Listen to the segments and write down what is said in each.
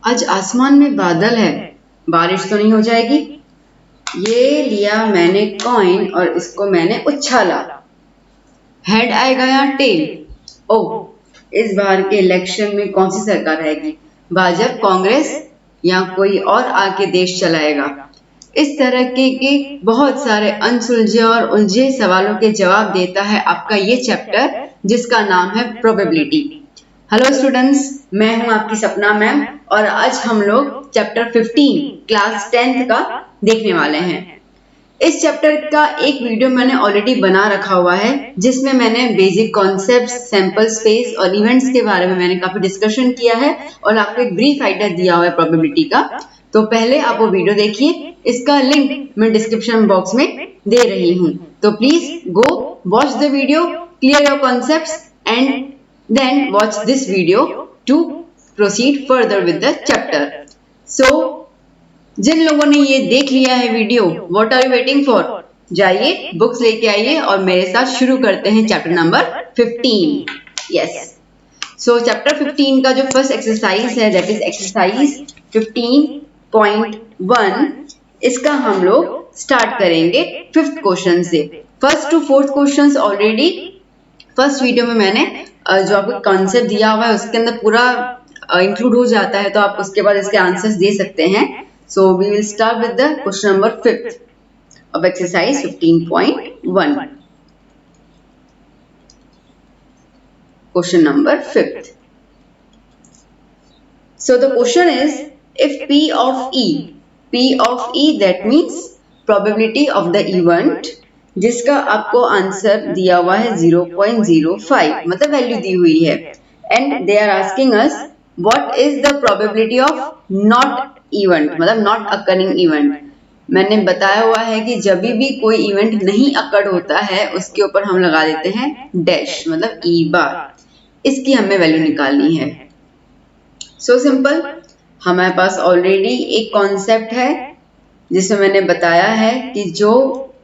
आज आसमान में बादल है, बारिश तो नहीं हो जाएगी। ये लिया मैंने कॉइन और इसको मैंने उछाला। हेड आएगा या टेल? ओह, इस बार के इलेक्शन में कौन सी सरकार आएगी? भाजपा, कांग्रेस या कोई और आके देश चलाएगा? इस तरह के बहुत सारे अनसुलझे और उलझे सवालों के जवाब देता है आपका ये चैप्टर, जिसका नाम है प्रोबेबिलिटी। हेलो स्टूडेंट्स, मैं हूं आपकी सपना मैम और आज हम लोग चैप्टर 15 क्लास 10th का देखने वाले हैं। इस चैप्टर का एक वीडियो मैंने ऑलरेडी बना रखा हुआ है, जिसमें मैंने बेसिक कॉन्सेप्ट्स, सैंपल स्पेस और इवेंट्स के बारे में मैंने काफी डिस्कशन किया है और आपको एक ब्रीफ आइडिया दिया हुआ है प्रोबेबिलिटी का। तो पहले आप वो वीडियो देखिए, इसका लिंक मैं डिस्क्रिप्शन बॉक्स में दे रही हूँ। तो please go watch the video, clear your concepts and then watch this video to proceed further with the chapter. So जिन लोगों ने ये देख लिया है video, what are you waiting for? जाइए बुक्स लेके आइए और मेरे साथ शुरू करते हैं chapter number 15। Yes, so chapter 15 का जो फर्स्ट एक्सरसाइज है, दैट इज एक्सरसाइज 15.1। इसका हम लोग स्टार्ट करेंगे 5th क्वेश्चन से। First to 4th questions already first video में मैंने जो आपको कॉन्सेप्ट दिया हुआ है उसके अंदर पूरा इंक्लूड हो जाता है, तो आप उसके बाद इसके आंसर्स दे सकते हैं। So we will start with the question number 5th of exercise 15.1. Question number 5th. So the question is, if P of E that means probability of the event, जिसका आपको आंसर दिया हुआ है 0.05, मतलब वैल्यू दी हुई है, and they are asking us what is the probability of not event, मतलब not occurring event. मैंने बताया हुआ है कि जब भी कोई इवेंट नहीं अकर होता है उसके ऊपर हम लगा देते हैं डैश, मतलब ई बार। इसकी हमें वैल्यू निकालनी है। सो सिंपल, हमारे पास ऑलरेडी एक कॉन्सेप्ट है जिसमें मैंने बताया है कि जो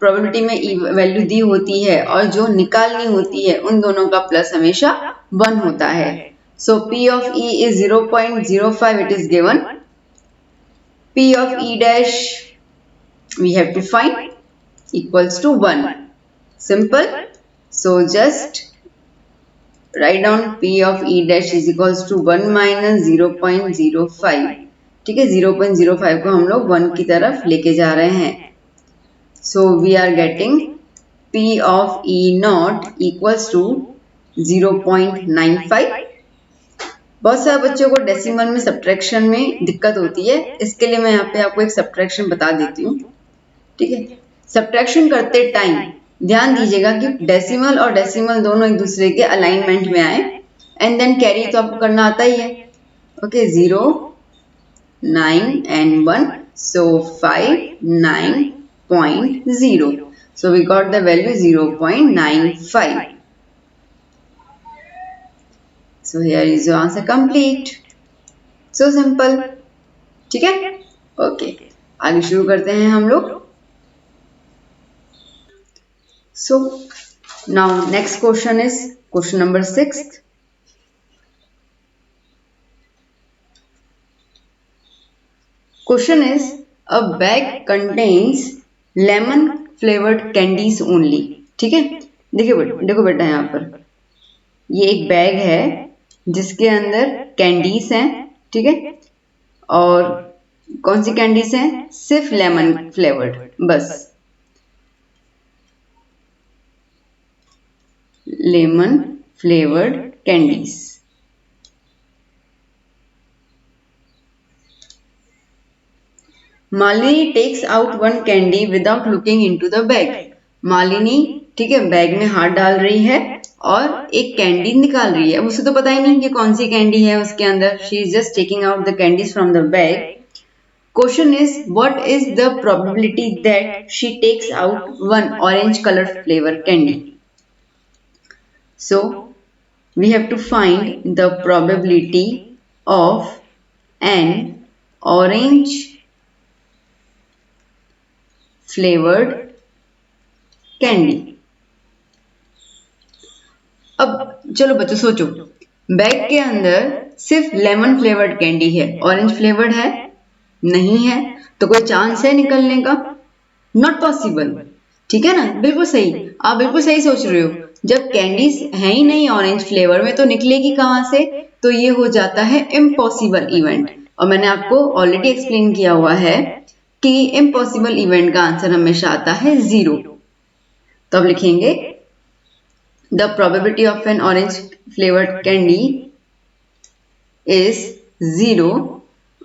प्रोबेबिलिटी में वैल्यू दी होती है और जो निकालनी होती है उन दोनों का प्लस हमेशा 1 होता है। सो P of E is 0.05, it is given. P of E dash we have to find equals to 1. Simple. So just write down P of E dash is equals to 1 minus 0.05. ठीक है, 0.05 को हम लोग 1 की तरफ लेके जा रहे हैं। So we are getting P of E naught equals to 0.95. बहुत सारे बच्चों को डेसिमल में सब्ट्रैक्शन में दिक्कत होती है, इसके लिए मैं यहाँ पे आपको एक सब्ट्रैक्शन बता देती हूँ। ठीक है, सब्ट्रैक्शन करते टाइम ध्यान दीजिएगा कि डेसिमल और डेसिमल दोनों एक दूसरे के अलाइनमेंट में आए, एंड देन कैरी तो आपको करना आता ही है। Okay, 0, 9 and 1, so 5, 9.0, so we got the value 0.95. So here is your answer complete. So simple. ठीक है, ओके, आगे शुरू करते हैं हम लोग। So now next question is question number 6th. Question is, a bag contains lemon flavored candies only. ठीक है, देखो बेटा यहाँ पर ये एक बैग है जिसके अंदर कैंडीज हैं। ठीक है, और कौन सी कैंडीज हैं? सिर्फ लेमन फ्लेवर्ड, बस lemon flavoured candies. Malini takes out one candy without looking into the bag. Malini, ठीक है, बैग में हाथ डाल रही है और एक कैंडी निकाल रही है। उसे तो पता ही नहीं कि कौन सी कैंडी है उसके अंदर। She is just taking out the candies from the bag. Question is, what is the probability that she takes out one orange colour flavour candy? So we have to find the probability of an orange flavoured candy. अब चलो बच्चों सोचो, bag के अंदर सिर्फ lemon flavoured candy है, orange flavoured है नहीं है, तो कोई चांस है निकलने का? Not possible. ठीक है ना, बिल्कुल सही, आप बिल्कुल सही सोच रहे हो। जब कैंडीज है ही नहीं ऑरेंज फ्लेवर में तो निकलेगी कहां से? तो ये हो जाता है इम्पॉसिबल इवेंट। और मैंने आपको ऑलरेडी एक्सप्लेन किया हुआ है कि इम्पॉसिबल इवेंट का आंसर हमेशा आता है 0। तो अब लिखेंगे the probability of an orange flavoured candy is 0,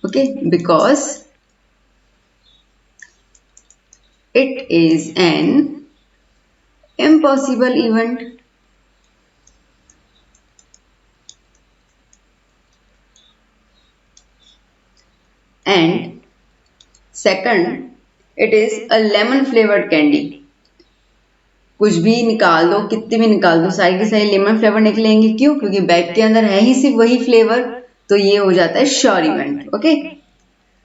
okay, because it is an impossible event. And second, it is a lemon flavored candy. कुछ भी निकाल दो, कितनी भी निकाल दो, सारी की सारी लेमन फ्लेवर निकलेंगे। क्यों? क्योंकि बैग के अंदर है ही सिर्फ वही फ्लेवर, तो ये हो जाता है sure event. Okay,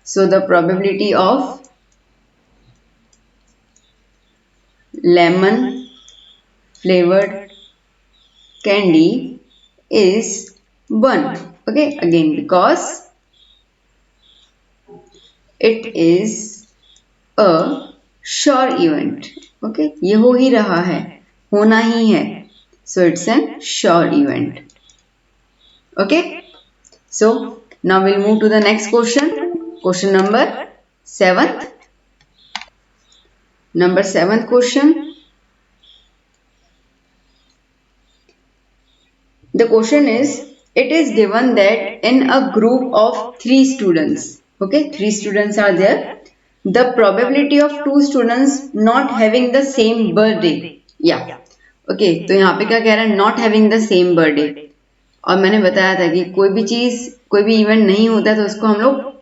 so the probability of lemon flavoured candy is 1. Okay, again because it is a sure event. Okay, ये हो ही रहा है, होना ही है, so it's an sure event. Okay, so now we'll move to the next question. Question number 7th. Number 7th question. The question is, it is given that in a group of 3 students, okay, 3 students are there, the probability of 2 students not having the same birthday, yeah, okay, तो यहाँ पे क्या कह रहा है? not having the same birthday। और मैंने बताया था कि कोई भी चीज, कोई भी इवेंट नहीं होता तो उसको हम लोग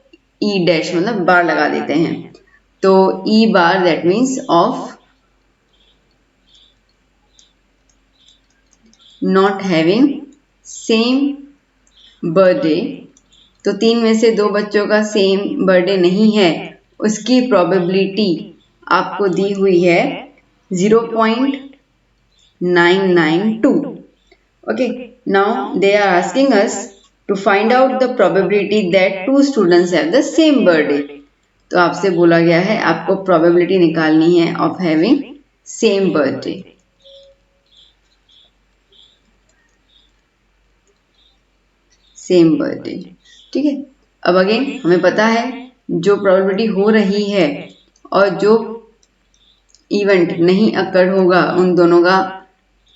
ई डैश मतलब बार लगा देते हैं। तो E bar that means of not having same birthday, तो 3 में से 2 बच्चों का सेम बर्थडे नहीं है, उसकी प्रोबेबिलिटी आपको दी हुई है 0.992। Okay, now they are asking us to find out the probability that 2 students have the same birthday. तो आपसे बोला गया है आपको प्रोबेबिलिटी निकालनी है of having same birthday. Same birthday, ठीक है। अब अगेन हमें पता है जो प्रोबेबिलिटी हो रही है और जो इवेंट नहीं अकर होगा उन दोनों का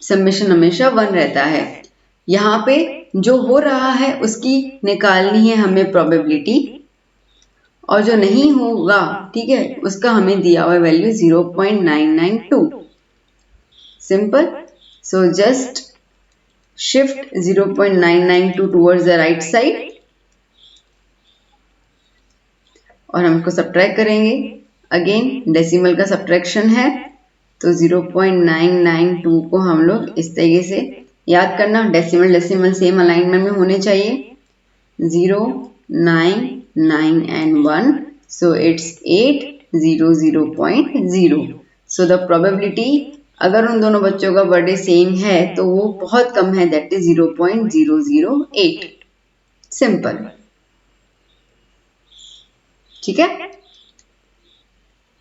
समेशन हमेशा 1 रहता है। यहाँ पे जो हो रहा है उसकी निकालनी है हमें प्रोबेबिलिटी, और जो नहीं होगा, ठीक है, उसका हमें दिया हुआ value 0.992। Simple, so just shift 0.992 towards the right side और हमको सब्ट्रैक्ट करेंगे। अगेन डेसिमल का सब्ट्रैक्शन है, तो 0.992 को हम लोग इस तरीके से याद करना, डेसिमल डेसिमल सेम अलाइनमेंट में होने चाहिए, 0, 9, 9 and 1, so it's 800.0। so the probability अगर उन दोनों बच्चों का बर्थडे सेम है तो वो बहुत कम है, दैट इज 0.008। सिंपल, ठीक है।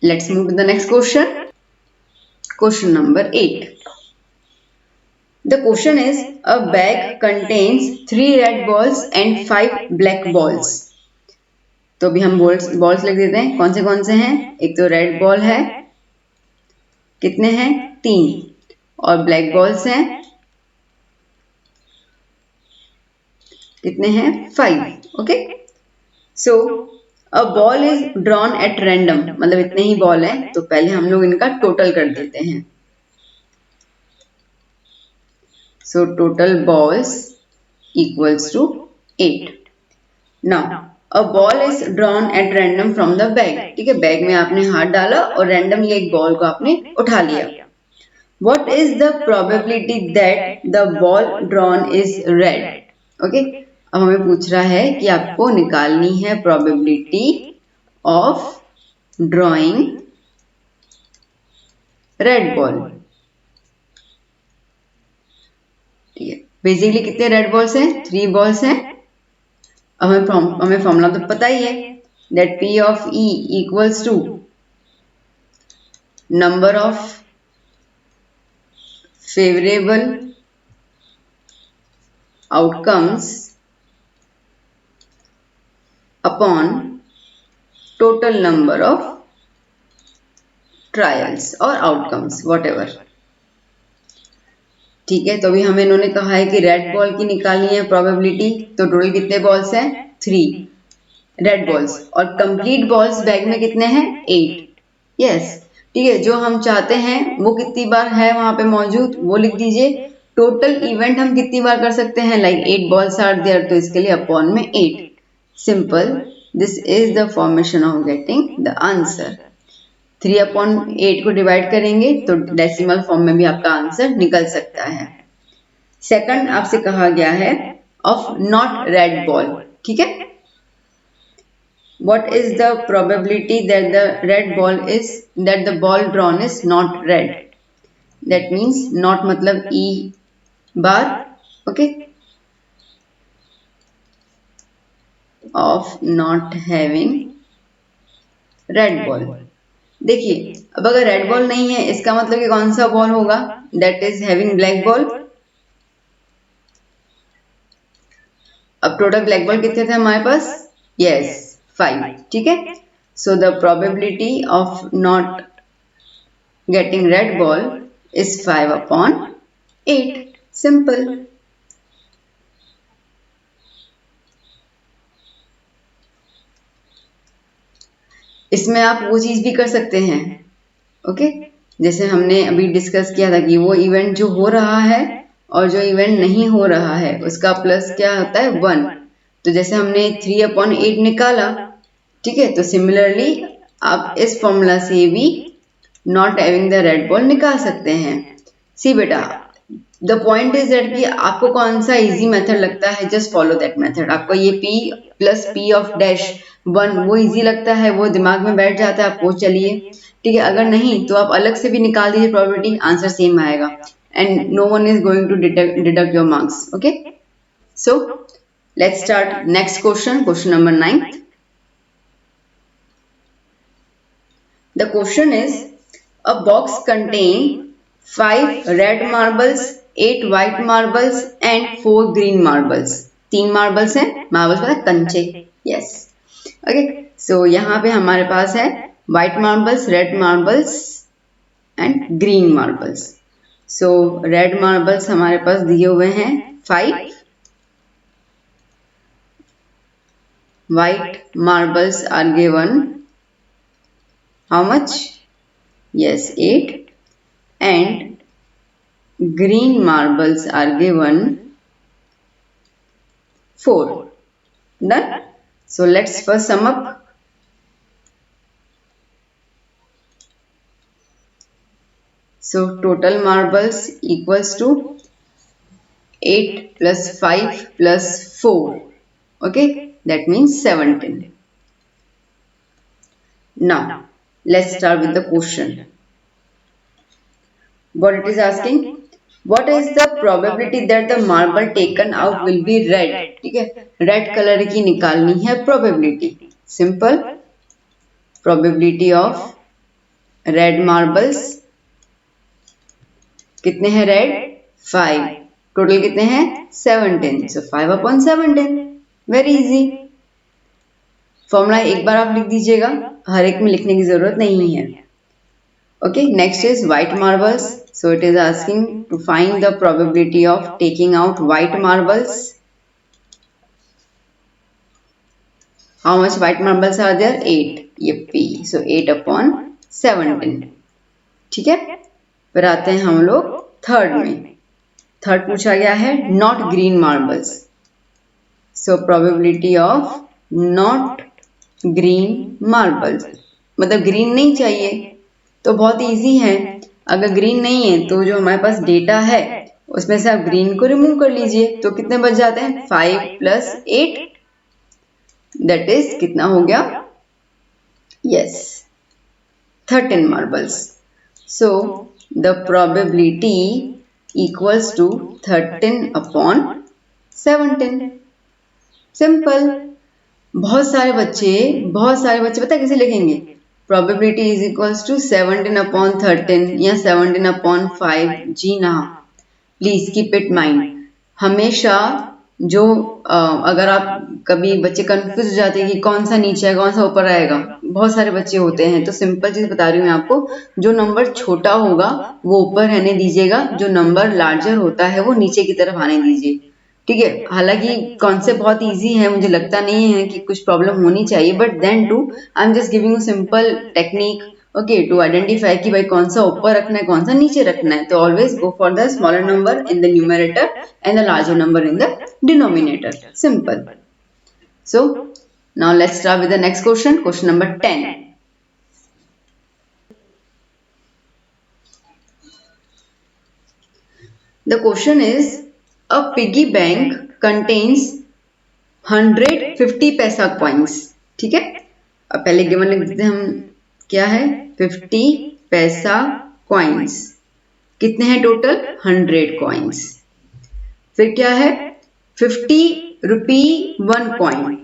Let's move to the next question. Question number 8। The question is a bag contains 3 red balls and 5 black balls. तो अभी हम बॉल्स लिख देते हैं, कौन से हैं। एक तो रेड बॉल है, कितने हैं? 3, और ब्लैक बॉल्स हैं, कितने हैं? 5। Okay, so a ball is drawn at random, मतलब इतने ही बॉल हैं, तो पहले हम लोग इनका टोटल कर देते हैं। So total balls equals to 8। Now a ball is drawn at random from the bag, ठीक है, बैग में आपने हाथ डाला और रैंडमली एक बॉल को आपने उठा लिया। What is the probability that the ball drawn is red? Okay, अब हमें पूछ रहा है कि आपको निकालनी है probability of drawing red ball। ठीक है, बेसिकली कितने रेड बॉल्स हैं? 3 बॉल्स हैं, अब हमें फॉर्मूला तो पता ही है, that P of E equals to number of favourable outcomes upon total number of trials और आउटकम्स व्हाटएवर। ठीक है, तो अभी हमें इन्होंने कहा है कि रेड बॉल की निकालनी है प्रोबेबिलिटी, तो टोटल कितने बॉल्स हैं? 3 रेड बॉल्स, और कंप्लीट बॉल्स बैग में कितने हैं? 8। यस, ठीक है, जो हम चाहते हैं वो कितनी बार है वहां पे मौजूद वो लिख दीजिए। टोटल इवेंट हम कितनी बार कर सकते हैं? लाइक 8 बॉल्स आर देयर, तो इसके लिए अपॉन में 8। Simple, this is the formation of getting the answer. 3/8 को डिवाइड करेंगे तो डेसिमल फॉर्म में भी आपका आंसर निकल सकता है। सेकंड आपसे कहा गया है ऑफ नॉट रेड बॉल। ठीक है, what is the probability that the ball drawn is not red? That means not मतलब E bar, okay, of not having red ball। देखिए, अब अगर रेड बॉल नहीं है इसका मतलब कि कौन सा बॉल होगा? That is having black ball. अब टोटल ब्लैक बॉल कितने थे हमारे पास? यस, 5। ठीक है, सो the probability of not getting red ball is 5/8। Simple. इसमें आप वो चीज भी कर सकते हैं, ओके, जैसे हमने अभी डिस्कस किया था कि वो इवेंट जो हो रहा है और जो इवेंट नहीं हो रहा है उसका प्लस क्या होता है? 1। तो जैसे हमने 3/8 निकाला, ठीक है, तो सिमिलरली आप इस फॉर्मूला से भी not having the red ball निकाल सकते हैं। सी बेटा, द पॉइंट इज दैट कि आपको कौन सा इजी मेथड लगता है, जस्ट फॉलो दैट मेथड। आपको ये P plus P of dash 1 वो इजी लगता है, वो दिमाग में बैठ जाता है, आप वो चलिए। ठीक है, अगर नहीं तो आप अलग से भी निकाल दीजिए प्रोबेबिलिटी, आंसर सेम आएगा and no one is going to deduct your marks. Okay, so let's start next question, question number 9। The question is, a box contain 5 red marbles, 8 white marbles and 4 green marbles। 3 marbles हैं, marbles मतलब कंचे। Yes, okay, सो यहाँ पे हमारे पास है white marbles, red marbles and green marbles। So red marbles हमारे पास दिए हुए हैं 5, white marbles are given how much? Yes, 8, and green marbles are given 4. Done? So let's first sum up. So total marbles equals to 8 plus 5 plus 4. Okay, that means 17. Now let's start with the question. What it is asking? What is the probability that the marble taken out will be red? ठीक है, red colour की निकालनी है probability. Simple, probability of red marbles कितने हैं red? 5। Total कितने हैं? 17। सो 5/17, very easy. Formula एक बार आप लिख दीजिएगा, हर एक में लिखने की जरूरत नहीं है। Okay, next is white marbles. So it is asking to find the probability of taking out white marbles. How much white marbles are there? 8. ये P. So 8/17। ठीक है, फिर आते हैं हम लोग थर्ड में। थर्ड पूछा गया है not green marbles. So probability of not green marbles, मतलब ग्रीन नहीं चाहिए, तो बहुत इजी है। अगर ग्रीन नहीं है तो जो हमारे पास डेटा है उसमें से आप ग्रीन को रिमूव कर लीजिए, तो कितने बच जाते हैं? 5 + 8, दैट इज कितना हो गया? Yes, 13 marbles. So the probability equals to 13/17। Simple. बहुत सारे बच्चे पता है कैसे लिखेंगे? प्रोबेबिलिटी इज इक्वल्स टू 17/13 या 17/5। जी ना, प्लीज कीप इट माइंड। हमेशा जो अगर आप कभी बच्चे कंफ्यूज हो जाते हैं कि कौन सा नीचे है कौन सा ऊपर आएगा, बहुत सारे बच्चे होते हैं, तो सिंपल चीज बता रही हूँ मैं आपको, जो नंबर छोटा होगा वो ऊपर रहने दीजिएगा, जो नंबर लार्जर होता है वो नीचे की तरफ आने दीजिए। ठीक है, हालांकि कॉन्सेप्ट बहुत इजी है, मुझे लगता नहीं है कि कुछ प्रॉब्लम होनी चाहिए, but then to I am just giving you simple technique okay to identify कि भाई कौन सा ऊपर रखना है कौन सा नीचे रखना है। तो always go for the smaller number in the numerator and the larger number in the denominator. Simple. So now let's start with the next question, question number 10। The question is, a piggy bank contains 150 पैसा coins। ठीक है, अब पहले given लिख देते हैं हम, क्या है? 50 पैसा coins। कितने हैं टोटल? 100 coins। फिर क्या है? 50 रुपी 1 coin।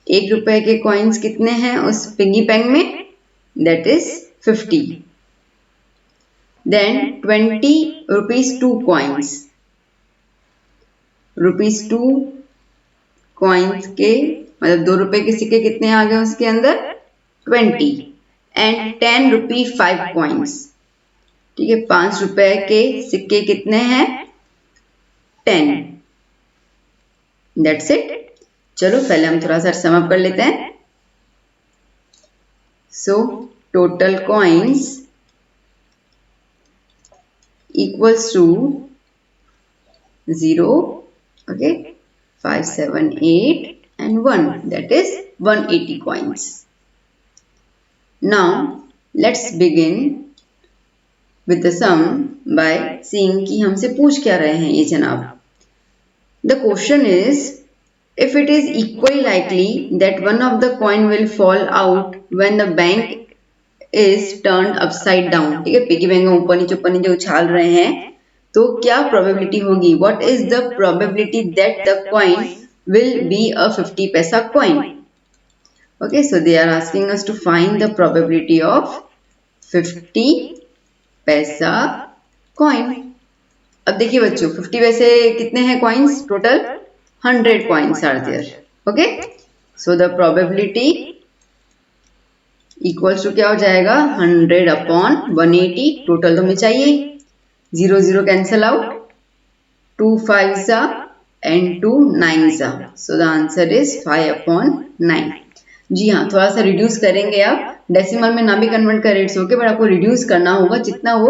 1 रुपए के कॉइन्स कितने हैं उस पिगी बैंक में? That is 50। Then 20 rupees 2 coins। ₹2 coins के मतलब 2 रुपए के सिक्के कितने आ गए उसके अंदर? 20। And 10 rupee 5 coins। ठीक है, 5 रुपए के सिक्के कितने हैं? 10। That's it. चलो पहले हम थोड़ा सा सम अप कर लेते हैं। So total coins equals to 0, okay, 5, 7, 8 and 1, that is 180 coins. Now let's begin with the sum by seeing कि हमसे पूछ क्या रहे हैं ये जनाब। The question is, if it is equally likely that one of the coin will fall out when the bank is turned upside down। ठीक है, पिगी बैंक में ऊपर नीचे उछाल रहे हैं, तो क्या प्रोबेबिलिटी होगी? What is the probability that the coin will be a 50 पैसा coin? Okay, so they are asking us to find the probability of 50 पैसा कॉइन। अब देखिए बच्चों, 50 पैसे कितने हैं coins? Total 100 coins are there. Okay, so the probability equals to क्या हो जाएगा? 100 अपॉन 180। टोटल तो हमें चाहिए, 0 0 कैंसल आउट, 2 5 सा एंड 2 9 सा, so the answer is 5 upon 9। जी हाँ, थोड़ा सा रिड्यूस करेंगे आप, डेसिमल में ना भी कन्वर्ट करें इट्स ओके, बट आपको रिड्यूस करना होगा जितना वो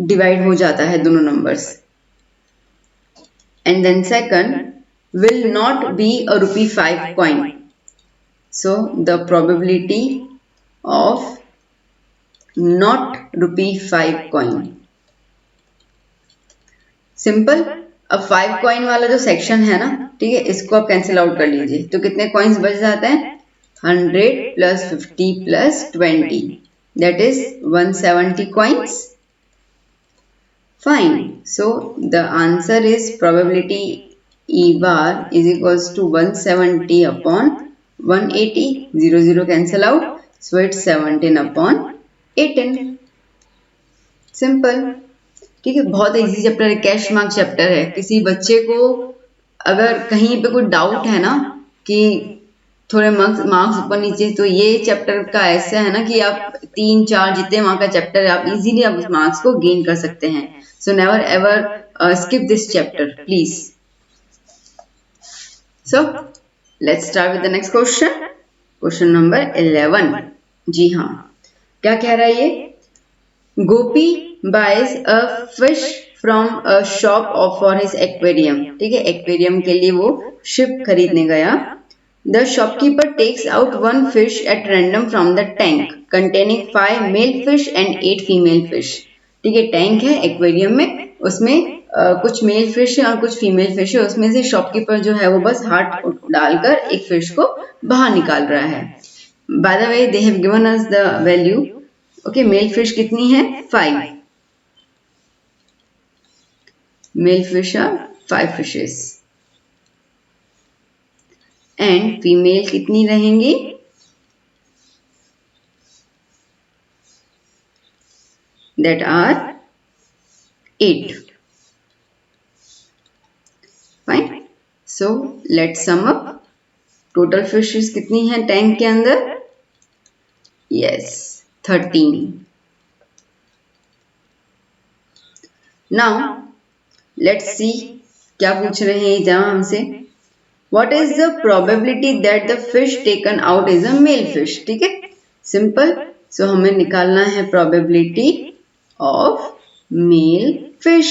डिवाइड हो जाता है दोनों numbers. And then second, will not be a ₹5 coin। So the probability of not ₹5 coin। Simple. अब 5 कॉइन वाला जो सेक्शन है ना, ठीक है, इसको आप कैंसिल आउट कर लीजिए, तो कितने कॉइन्स बच जाते हैं? 100 plus 50 plus 20, that is 170 coins. Fine. So the answer is probability E bar is equals to 170 upon 180, 0 0 cancel out, so it's 17 upon 18। Simple. ठीक है, बहुत इजी चैप्टर है, कैश मार्क चैप्टर है। किसी बच्चे को अगर कहीं पे कोई डाउट है ना कि थोड़े मार्क्स ऊपर नीचे, तो ये चैप्टर का ऐसा है ना कि आप 3 4 जितने मार्क का चैप्टर है आप इजीली आप उस मार्क्स को गेन कर सकते हैं। So never ever skip this chapter please. So let's start with the next question, question number 11। जी हाँ, क्या कह रहा है ये? गोपी buys a fish from a shop for his aquarium। ठीक है, एक्वेरियम के लिए वो शिप खरीदने गया। The shopkeeper takes out one fish at random from the tank containing 5 male fish and 8 female fish। ठीक है, टैंक है एक्वेरियम में, उसमें कुछ मेल फिश है और कुछ फीमेल फिश है, उसमें से शॉपकीपर जो है वो बस हाथ डालकर एक फिश को बाहर निकाल रहा है। By the way they have given us the value. Okay, male fish कितनी है? 5 male fish are 5 fishes and female कितनी रहेंगी? That are 8. Fine. So let's sum up. Total fishes कितनी हैं टैंक के अंदर? यस, 13. नाउ लेट्स सी क्या पूछ रहे हैं एग्जाम हमसे. What is the probability that the fish taken out is a male fish? ठीक है, सिंपल. सो हमें निकालना है प्रोबेबिलिटी ऑफ मेल फिश.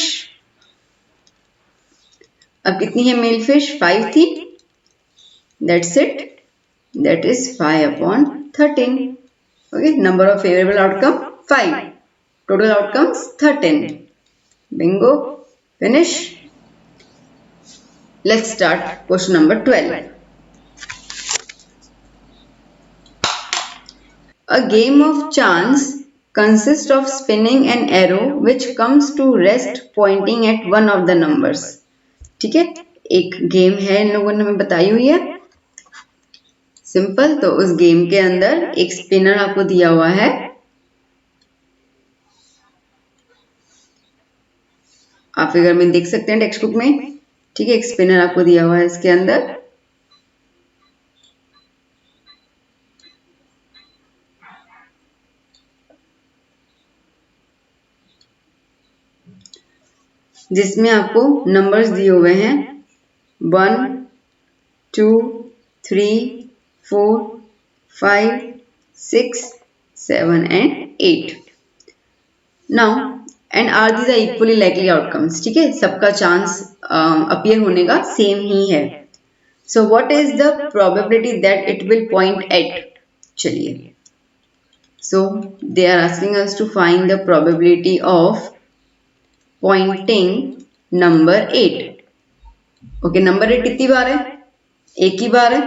अब कितनी है मेल फिश? 5 थी. That's it. That is 5/13. Okay, number of favourable outcome 5. Total outcomes 13. Bingo. Finish. Let's start question number 12. A game of chance consists of spinning an arrow which comes to rest pointing at one of the numbers. ठीक है, एक game है इन लोगों ने हमें बताई हुई है. सिंपल. तो उस गेम के अंदर एक स्पिनर आपको दिया हुआ है. आप फिगर में देख सकते हैं टेक्स्ट बुक में. ठीक है, एक स्पिनर आपको दिया हुआ है इसके अंदर. जिसमें आपको नंबर्स दिए हुए हैं 1, 2, 3, 4, 5, 6, 7 and 8. Now and are these are equally likely outcomes. ठीक है, सबका चांस अपीयर होने का सेम ही है. So what is the probability that it will point at? चलिए, so they are asking us to find the probability of pointing number 8. Okay, number 8 कितनी बार है? एक ही बार है.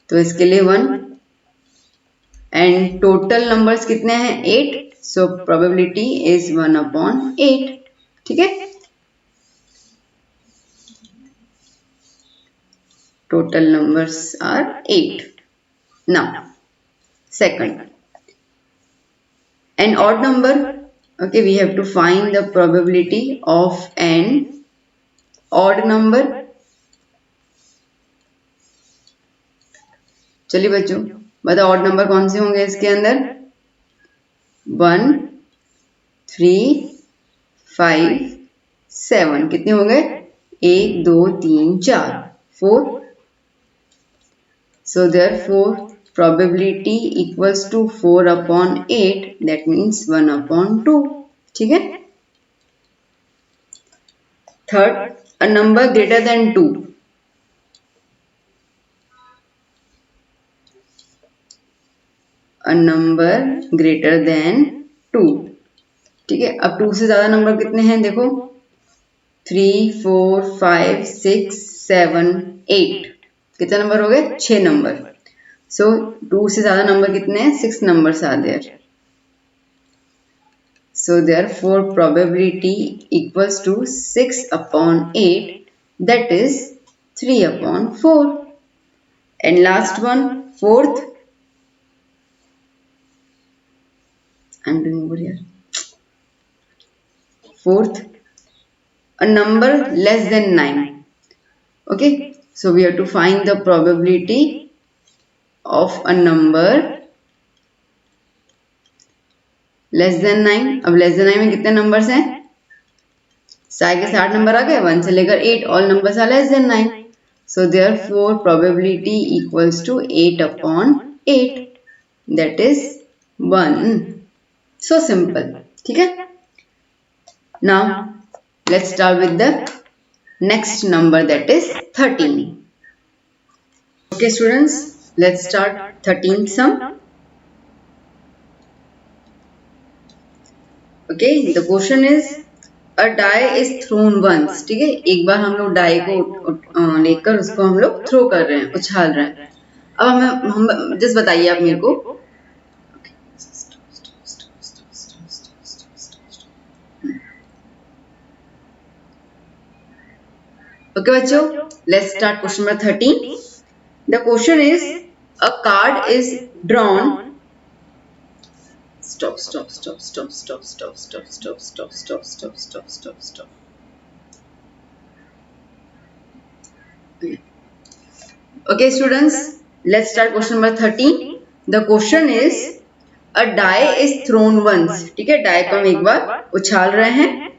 तो इसके लिए 1 एंड टोटल नंबर्स कितने हैं? 8. So probability is 1/8. ठीक है, total numbers are 8. Now second, an odd number. Okay, we have to find the probability of an odd number. चलिए बच्चों बताओ ऑड नंबर कौन से होंगे इसके अंदर? 1, 3, 5, 7. कितने हो गए? 1, 2, 3, 4, 4. So therefore probability equals to 4/8. That means 1/2. ठीक है. Third, a number greater than 2. A number greater than 2. ठीक है, अब 2 से ज्यादा नंबर कितने हैं? देखो 3, 4, 5, 6, 7, 8. कितने नंबर हो गए? 6 नंबर. सो 2 से ज्यादा नंबर कितने हैं? 6 numbers are there. So therefore probability equals to 6/8. That is 3/4. And last one, fourth. I'm doing over here. Fourth, a number less than 9. Okay, so we have to find the probability of a number less than 9. अब less than 9 में कितने numbers हैं? सारे के 60 number आ गए. 1 से लेकर 8. All numbers are less than 9. So therefore probability equals to 8/8. That is 1. So simple. ठीक है. Now let's start with the next number, that is 13. Okay students, let's start 13th sum. Okay, the question is a die is thrown once. ठीक है, एक बार हम लोग die को लेकर उसको हम लोग थ्रो कर रहे हैं, उछाल रहे हैं. अब हम जस्ट बताइए आप मेरे को. ओके बच्चों, let's start question number 13. The question is a card is drawn. Stop, stop, stop, stop, stop, stop, stop, stop, stop, stop, stop, stop, stop, stop. Okay, students, let's start question number 13. The question is a die is thrown once. ठीक है, die को हम एक बार उछाल रहे हैं.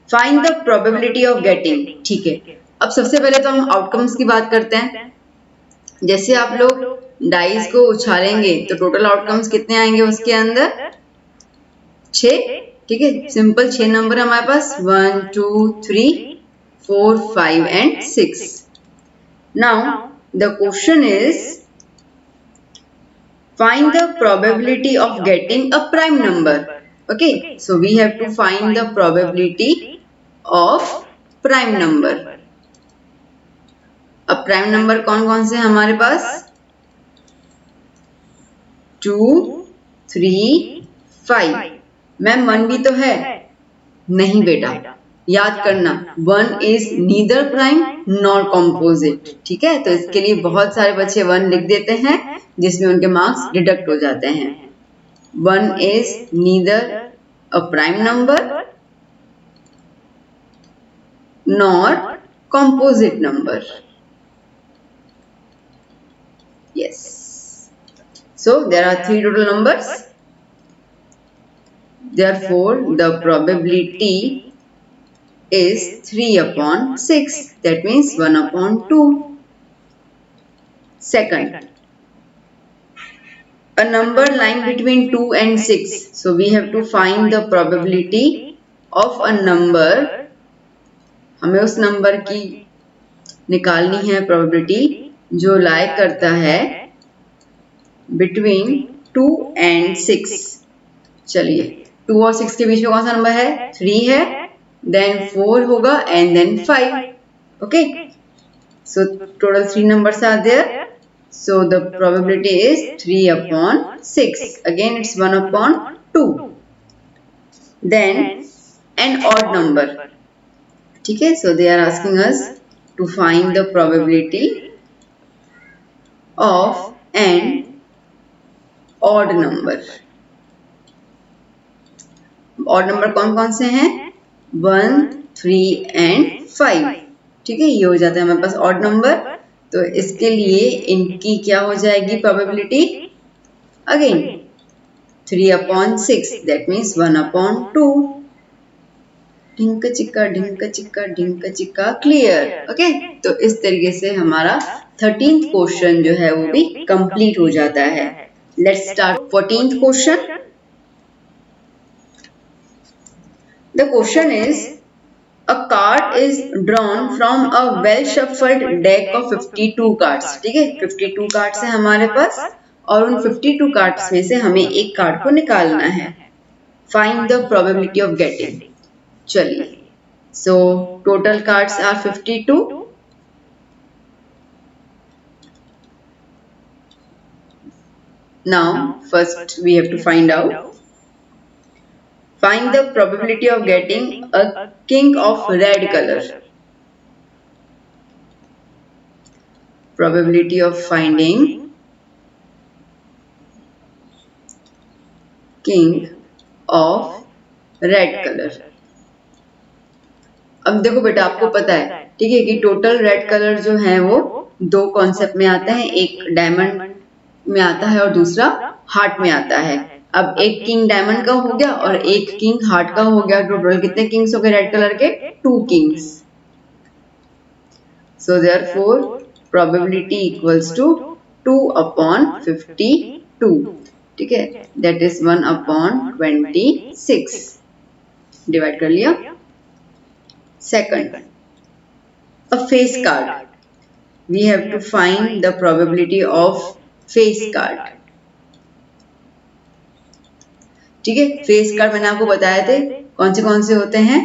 Find the probability of getting. ठीक है, अब सबसे पहले तो हम outcomes की बात करते हैं. जैसे आप लोग डाइस को उछालेंगे तो टोटल आउटकम्स कितने आएंगे उसके अंदर? 6. ठीक है, सिंपल 6 नंबर हमारे पास 1 2 3 4 5 and 6. Now the question is find the probability of getting a prime number. Okay, so we have to find the probability of prime number. अब प्राइम नंबर कौन कौन से हमारे पास? 2 3 5. मैम 1 भी तो है. नहीं बेटा, याद करना 1 is neither prime nor composite. ठीक है, तो इसके लिए बहुत सारे बच्चे 1 लिख देते हैं जिसमें उनके मार्क्स डिडक्ट हो जाते हैं. 1 is neither a prime number nor composite number. Yes. So there are 3 total numbers. Therefore, the probability is 3 upon 6. That means 1 upon 2. Second, a number lying between 2 and 6. So we have to find the probability of a number. हमें उस number की निकालनी है probability जो लाई करता है between 2 and 6. चलिए, 2 और 6 के बीच में कौन सा नंबर है? 3 है, देन 4 होगा and then 5. Okay, so total 3 numbers are there. So the probability is 3 upon 6. Again it's 1 upon 2. Then an odd number. ठीक है, so they are asking us to find the probability of an odd number. odd number कौन कौन से हैं? 1 3 and 5. ठीक है, ये हो जाता है हमारे पास odd number. तो इसके लिए इनकी क्या हो जाएगी probability? Again 3 upon 6, that means 1 upon 2. ढिंक चिक्का ढिंक चिक्का ढिंक चिक्का, क्लियर. ओके, तो इस तरीके से हमारा 13th क्वेश्चन जो है वो भी कंप्लीट हो जाता है. Let's start 14th question. The question is a card is drawn from a well shuffled deck of 52 cards. ठीक है, 52 कार्ड्स है हमारे पास और उन 52 कार्ड्स में से हमें एक कार्ड को निकालना है. Find the probability of getting. चलिए, so total cards are 52. Now, first we have to find the probability of getting a king of red color. Probability of finding king of red color. अब देखो बेटा, आपको पता है ठीक है कि टोटल रेड कलर जो है वो 2 कॉन्सेप्ट में आता है. एक डायमंड में आता है और दूसरा हार्ट में आता है. अब एक किंग डायमंड का हो गया और एक किंग हार्ट का हो गया. टोटल कितने किंग्स हो गए रेड कलर के? 2 kings. So therefore probability equals to 2 upon 52. ठीक है, दैट इज 1 अपॉन 26. डिवाइड कर लिया. Second, a face card. We have to find the probability of face card. ठीक है, फेस कार्ड मैंने आपको बताए थे कौन से होते हैं.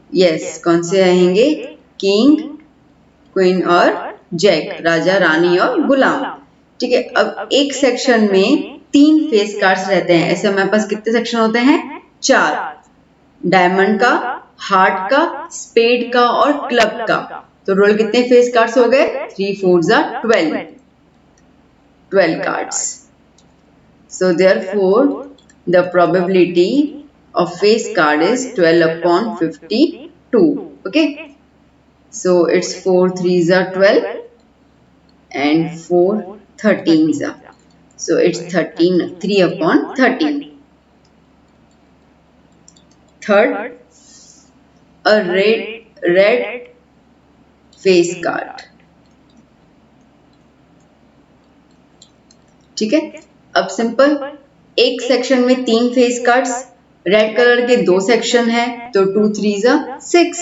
यस, कौन से रहेंगे? किंग, क्वीन और जैक, राजा, रानी और गुलाम. ठीक है, अब एक सेक्शन में 3 फेस कार्ड्स रहते हैं. ऐसे हमारे पास कितने सेक्शन होते हैं? 4. डायमंड का, हार्ट का, स्पेड का और क्लब का. तो रोल कितने फेस कार्ड्स हो गए? 3 4 जा 12 cards. So therefore the probability of face card is 12 upon 52. Okay. So it's 4 3s are 12 and 4 13s are. So it's 13 3 upon 13. Third, a red face card. ठीक है. अब सिंपल, एक सेक्शन में 3 face cards, red colour के 2 section है तो 2 3s are 6.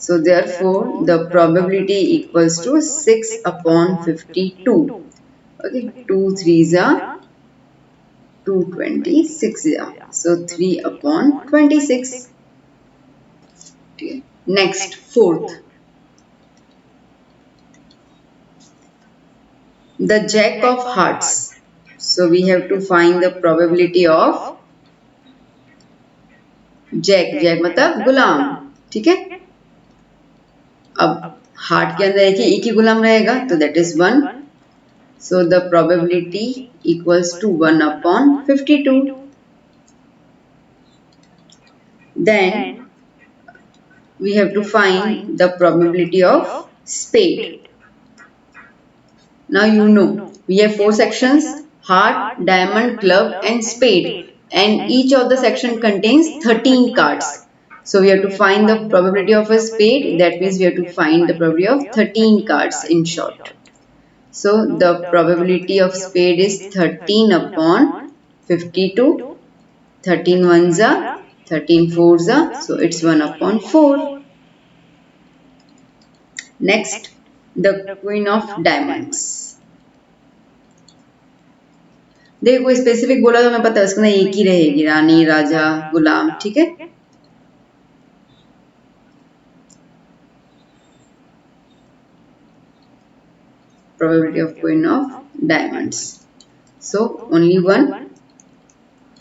So therefore the probability equals to 6 upon 52. Okay, 2 3s are 226. So 3 upon 26. Okay. Next, fourth, the jack of hearts. So we have to find the probability of jack. jack मतलब गुलाम. ठीक है. अब heart के अंदर एक ही गुलाम रहेगा तो that is 1. So the probability equals to 1 upon 52. Then we have to find the probability of spade. Now you know we have 4 sections: heart, diamond, club and spade, and each of the section contains 13 cards. So we have to find the probability of a spade. That means we have to find the probability of 13 cards in short. So the probability of spade is 13 upon 52. 13 ones are 13 fours are, so it's 1 upon 4. Next, the queen of diamonds. देखो कोई specific बोला तो हमें पता है उसके एक ही रहेगी, रानी, राजा, गुलाम. ठीक है. Probability of queen of diamonds. So only 1.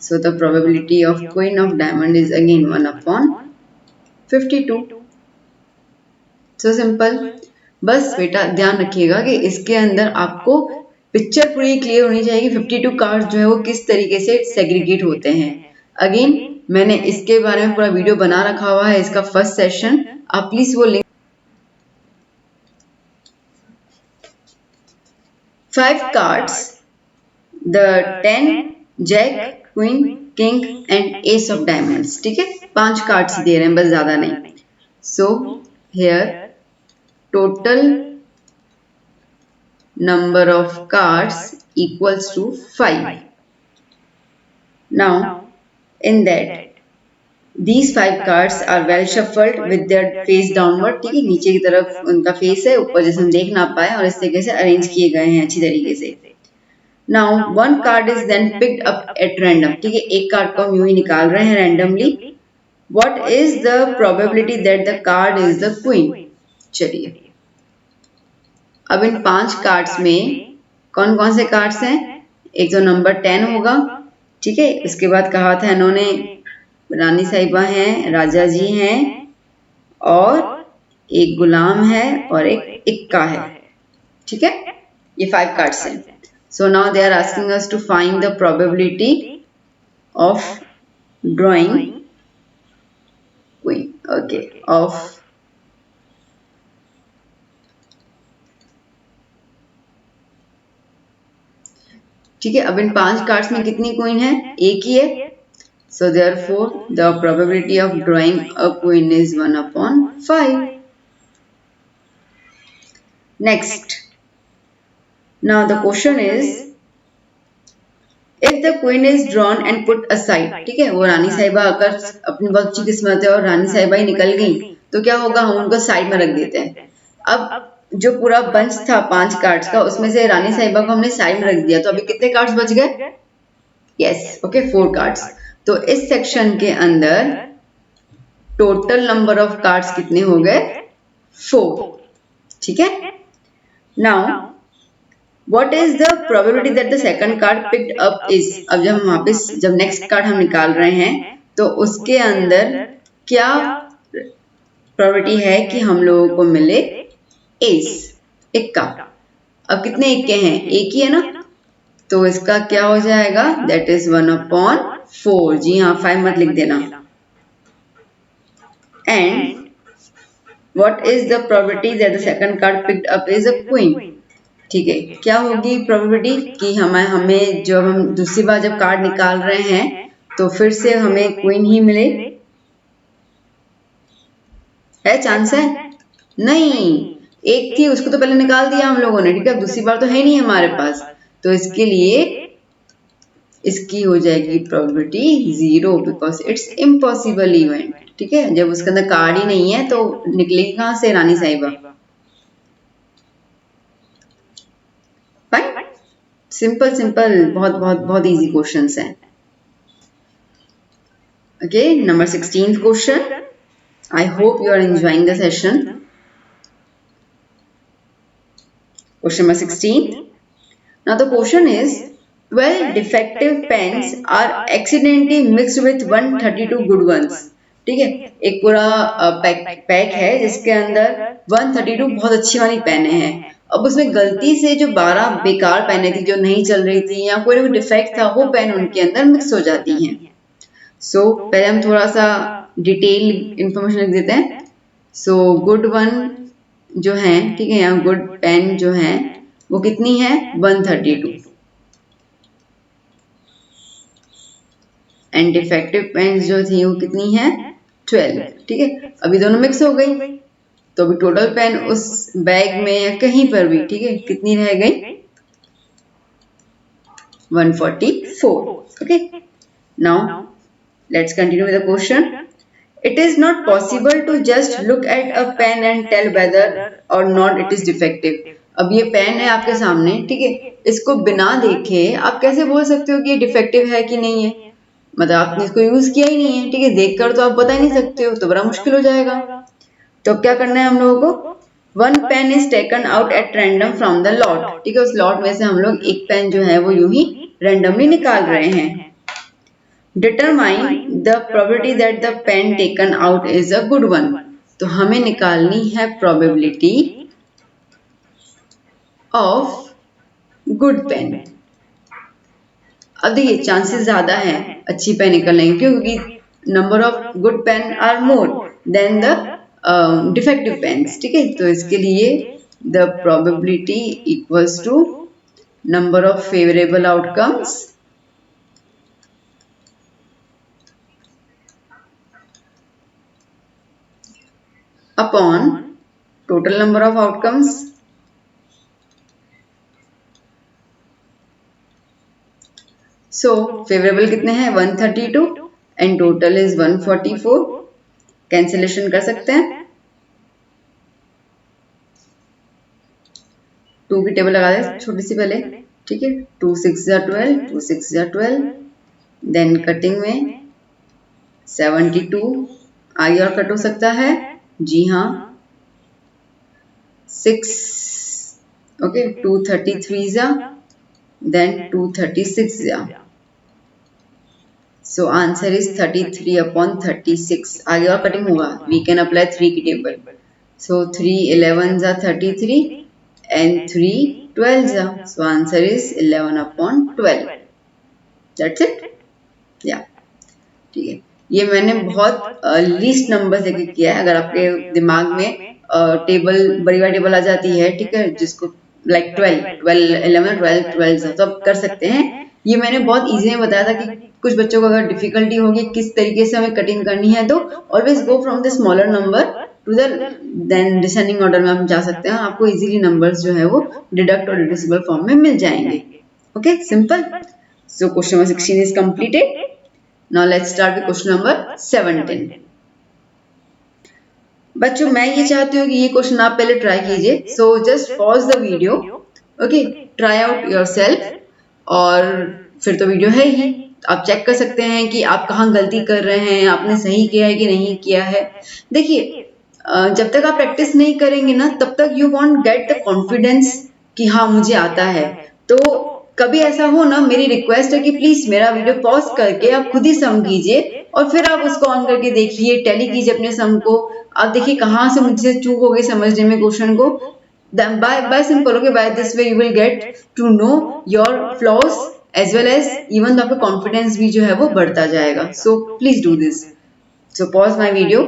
So the probability of queen of diamond is again 1 upon 52. So simple. बस बेटा ध्यान रखिएगा कि इसके अंदर आपको पिक्चर पूरी क्लियर होनी चाहिए कि 52 कार्ड्स जो है वो किस तरीके से सेग्रीगेट होते हैं. अगेन मैंने इसके बारे में पूरा वीडियो बना रखा हुआ है, इसका फर्स्ट सेशन, आप प्लीज वो link. 5 cards, the 10, jack, queen, king and ace of diamonds. ठीक है. 5 कार्ड्स दे रहे हैं, बस ज्यादा नहीं. So here total number of cards equals to 5. Now in that these 5 cards are well shuffled with their face downward. ठीक है. नीचे की तरफ उनका फेस है, ऊपर जैसे हम देख ना पाए, और इस तरीके से अरेंज किए गए हैं अच्छी तरीके से. Now one card is then picked up at random. ठीक है. एक कार्ड को हम यूं ही निकाल रहे हैं randomly. What is the probability that the card is the queen? चलिए अब इन 5 कार्ड्स में कौन कौन से कार्ड्स हैं? एक तो नंबर 10 होगा. ठीक है. उसके बाद कहा था इन्होंने रानी साहिबा हैं, राजा जी हैं और एक गुलाम है और एक इक्का है. ठीक है. ये 5 कार्ड्स हैं. So now they are asking us to find the probability of drawing queen. Okay, of ठीक है. अब इन 5 कार्ड्स में कितनी क्वीन है? एक ही है. So therefore the probability of drawing a queen is 1 upon 5. Next, now the question is, if the queen is drawn and put aside. ठीक है. वो रानी साहिबा अगर अपनी बहुत अच्छी किस्मत है और रानी साहिबा ही निकल गई तो क्या होगा? हम उनको साइड में रख देते हैं. अब जो पूरा बंच था 5 कार्ड्स का, उसमें से रानी साहिबा को हमने साइड में रख दिया, तो अभी कितने कार्ड्स बच गए? Yes, okay, 4 cards. तो इस सेक्शन के अंदर टोटल नंबर ऑफ कार्ड्स कितने हो गए? 4. ठीक है. Now what is the probability that the second card picked up is? अब जब हम वापस जब नेक्स्ट कार्ड हम निकाल रहे हैं तो उसके अंदर क्या प्रोबेबिलिटी है कि हम लोगों को मिले एस, इक्का। अब कितने इक्के हैं? एक ही है ना, तो इसका क्या हो जाएगा? That is 1/4। जी हाँ, 5 मत लिख देना। And what is the probability that the second card picked up is a queen? ठीक है, क्या होगी प्रोबेबिलिटी कि हमें जब हम दूसरी बार जब कार्ड निकाल रहे हैं तो फिर से हमें क्वीन ही मिले? है चांस है? नहीं, एक थी उसको तो पहले निकाल दिया हम लोगों ने, ठीक है, दूसरी बार तो है नहीं हमारे पास, तो इसके लिए इसकी हो जाएगी probability 0 because it's impossible event. ठीक है, जब उसके अंदर कार्ड ही नहीं है तो निकलेगी कहां से रानी साहिबा? फाइन, सिंपल सिंपल, बहुत बहुत बहुत इजी क्वेश्चंस हैं। Okay, number 16th question. I hope you are enjoying the session. Question number 16. Now the question is 12 defective pens are accidentally mixed with 132 good ones. ठीक है, एक पूरा पैक है जिसके अंदर 132 बहुत अच्छी वाली पेनें हैं। अब उसमें गलती से जो 12 बेकार पेनें थी जो नहीं चल रही थी या कोई भी डिफेक्ट था वो पेन उनके अंदर मिक्स हो जाती हैं। सो पहले हम थोड़ा सा डिटेल इंफॉर्मेशन लिख देते हैं। सो गुड वन जो है, ठीक है, यहाँ गुड पेन जो है वो कितनी है? 132। एंड डिफेक्टिव पेन जो थी वो कितनी है? 12। ठीक है, अभी दोनों मिक्स हो गई तो अभी टोटल पेन उस बैग में या कहीं पर भी, ठीक है, कितनी रह गई? 144। Okay, now let's continue with the question. It is not possible to just look at a pen and tell whether or not it is defective. अब ये पेन है आपके सामने, ठीक है, इसको बिना देखे आप कैसे बोल सकते हो कि ये डिफेक्टिव है कि नहीं है? मतलब आपने इसको यूज किया ही नहीं है, ठीक है, देखकर तो आप बता ही नहीं सकते हो, तो बड़ा मुश्किल हो जाएगा। तो अब क्या करना है हम लोगों को? One pen is taken out at random from the lot. ठीक है, उस लॉट में से हम लोग एक पेन जो है वो यूं ही रैंडमली निकाल रहे हैं। Determine the probability that the pen taken out is a good one. तो हमें निकालनी है probability of good pen. अब देखिए चांसेस ज्यादा है अच्छी पेन निकलने के, क्योंकि number of good pen are more than the defective pens. ठीक है, तो इसके लिए the probability equals to number of favorable outcomes upon total number of outcomes so favorable कितने हैं? 132 and total is 144। कैंसिलेशन कर सकते हैं, 2 की टेबल लगा दे छोटी सी पहले। ठीक है, 2 6 जा 12, 2 6 जा 12, देन कटिंग में 72 आगे और कट हो सकता है। जी हाँ, 6। ओके, 233 जा, देन 236 जा। So answer is 33/36। आगे और कटिंग होगा, वी कैन अप्लाई 3 की टेबल। सो 3 11 जा 33 एंड 3 12 जा, so answer is 11/12। That's it. या ठीक है, ये मैंने बहुत लीस्ट नंबर लेके किया है। अगर आपके दिमाग में टेबल बड़ी बड़ी टेबल आ जाती है, ठीक है, जिसको लाइक 12 11 12 12 तो आप कर सकते हैं। ये मैंने बहुत इजी में बताया था कि कुछ बच्चों को अगर डिफिकल्टी होगी किस तरीके से हमें कटिंग करनी है, तो always go from the smaller number to the then descending order में हम जा सकते हैं। आपको इजीली नंबर्स जो है वो डिडक्ट और डिड्यूसिबल फॉर्म में मिल जाएंगे। Okay, simple. So question number 16 is completed. Now let's start with question number 17। बच्चों मैं ये चाहती हूँ कि ये क्वेश्चन आप पहले ट्राई कीजिए। So just pause the video, okay, try out yourself, और फिर तो वीडियो है ही, आप चेक कर सकते हैं कि आप कहाँ गलती कर रहे हैं, आपने सही किया है कि नहीं किया है। देखिए जब तक आप प्रैक्टिस नहीं करेंगे ना तब तक you want get the confidence कि हाँ मुझे आता है। तो कभी ऐसा हो ना, मेरी रिक्वेस्ट है कि प्लीज मेरा वीडियो पॉज करके आप खुद ही सम कीजिए और फिर आप उसको ऑन करके देखिए, टैली कीजिए अपने सम को। आप देखिए कहाँ से मुझसे चूक हो गई समझने में क्वेश्चन को। By simple, okay, by this way you will get to know your flaws as well as even आपका कॉन्फिडेंस भी जो है वो बढ़ता जाएगा। So please do this. So pause my video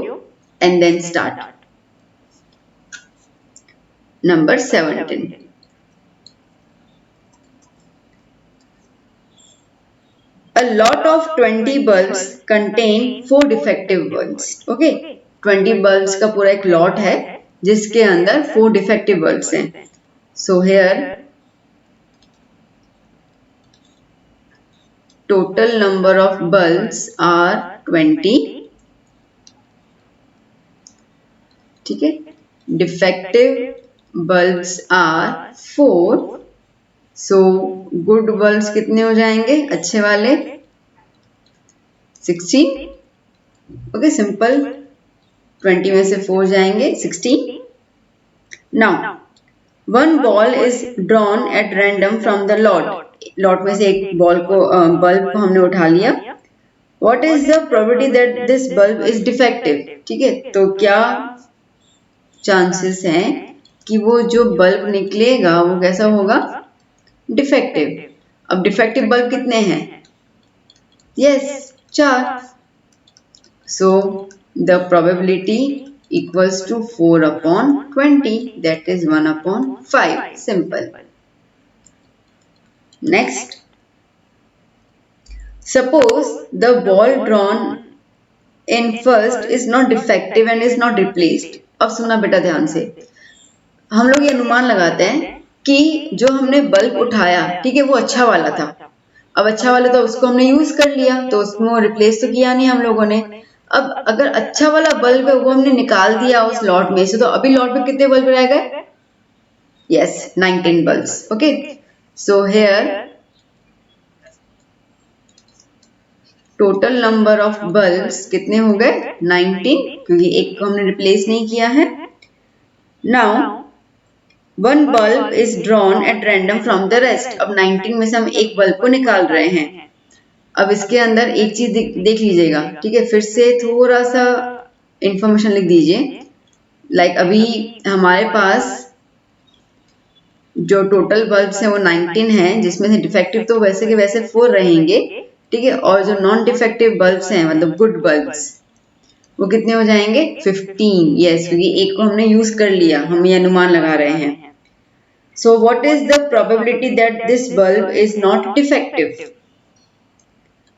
and then start. Number 17, a lot of 20 bulbs contain 4 defective bulbs. Okay, 20 bulbs का पूरा एक लॉट है जिसके अंदर 4 defective bulbs हैं. So here total number of bulbs are 20. ठीक है, defective bulbs are 4. So good bulbs कितने हो जाएंगे अच्छे वाले? 16. ओके, सिंपल, 20 में से 4 जाएंगे 16. Now one ball is drawn at random from the lot में से एक बॉल को बल्ब को हमने उठा लिया. What is the probability that this bulb is defective? ठीक है, तो क्या चांसेस हैं कि वो जो बल्ब निकलेगा वो कैसा होगा? डिफेक्टिव. अब डिफेक्टिव बल्ब कितने हैं? Yes, 4. So the probability equals to 4 upon 20, that is 1 upon 5. Simple. Next, suppose the ball drawn in first is not defective and is not replaced. अब सुनना बेटा ध्यान से, हम लोग ये अनुमान लगाते हैं कि जो हमने बल्ब उठाया, ठीक है, वो अच्छा वाला था. अब अच्छा वाला था उसको हमने यूज कर लिया, तो उसको रिप्लेस तो किया नहीं हम लोगों ने. अब अगर अच्छा वाला बल्ब है वो हमने निकाल दिया उस लॉट में से, तो अभी लॉट में कितने बल्ब रह गए? Yes, 19 bulbs. Okay, so here total number of bulbs कितने हो गए? 19, क्योंकि एक को हमने रिप्लेस नहीं किया है. Now one bulb is drawn at random from the rest. अब 19 में से हम एक बल्ब को निकाल रहे हैं. अब इसके अंदर एक चीज देख लीजिएगा, ठीक है, फिर से थोड़ा सा इंफॉर्मेशन लिख दीजिए. लाइक अभी हमारे पास जो टोटल बल्ब्स हैं वो 19 हैं, जिसमें से डिफेक्टिव तो वैसे के वैसे 4 रहेंगे, ठीक है, और जो नॉन डिफेक्टिव बल्ब्स हैं मतलब गुड बल्ब्स, वो कितने हो जाएंगे? 15. यस, क्योंकि एक को हमने यूज कर लिया, हम ये अनुमान लगा रहे हैं. So what is the probability that this bulb is not defective?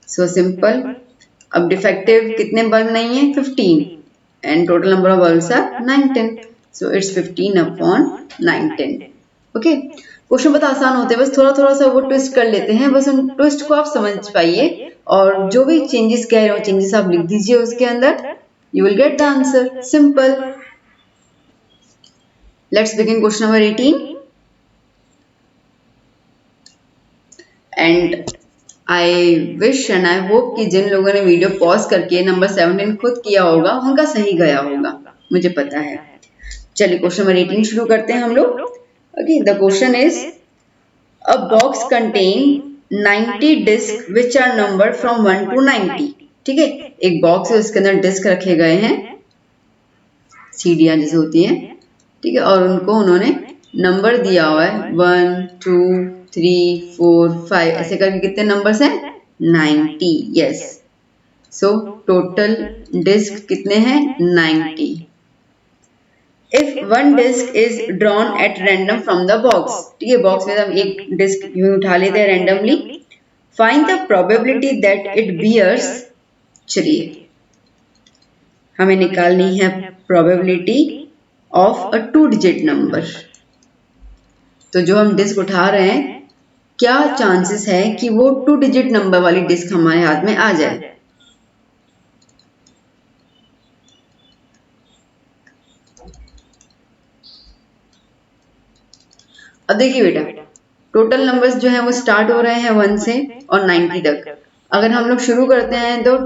So simple, अब डिफेक्टिव कितने बल्ब नहीं है? 15, and total number of bulbs are 19. So it's 15 upon 19. Okay, question बहुत आसान होते हैं, बस थोड़ा थोड़ा सा वो ट्विस्ट कर लेते हैं, बस उन ट्विस्ट को आप समझ पाइए और जो भी चेंजेस कह रहे हो चेंजेस आप लिख दीजिए उसके अंदर. You will get the answer. Simple. Let's begin question number 18. And I wish and I hope कि जिन लोगों ने वीडियो पॉज करके नंबर 17 खुद किया होगा उनका सही गया होगा, मुझे पता है. चलिए क्वेश्चन नंबर 18 शुरू करते हैं हम लोग. Okay, the question is a box contain 90 disc which are numbered from 1 to 90. ठीक है, एक बॉक्स है उसके अंदर डिस्क रखे गए हैं, सीडियां जैसे होती हैं, ठीक है, और उनको उन्होंने नंबर दिया हुआ है 1 2 3 4 5 ऐसे करके. कितने नंबर्स हैं? 90. यस, सो टोटल डिस्क कितने हैं? 90. If one disc is drawn at random from the box, ठीक है, बॉक्स में हम एक डिस्क यूं उठा लेते हैं randomly. Find the probability that it bears. चलिए हमें निकालनी है probability of a 2 digit number. तो जो हम डिस्क उठा रहे हैं, क्या चांसेस है कि वो 2 डिजिट नंबर वाली डिस्क हमारे हाथ में आ जाए? अब देखिए बेटा, टोटल नंबर्स जो हैं वो स्टार्ट हो रहे हैं 1 से और 90 तक. अगर हम लोग शुरू करते हैं तो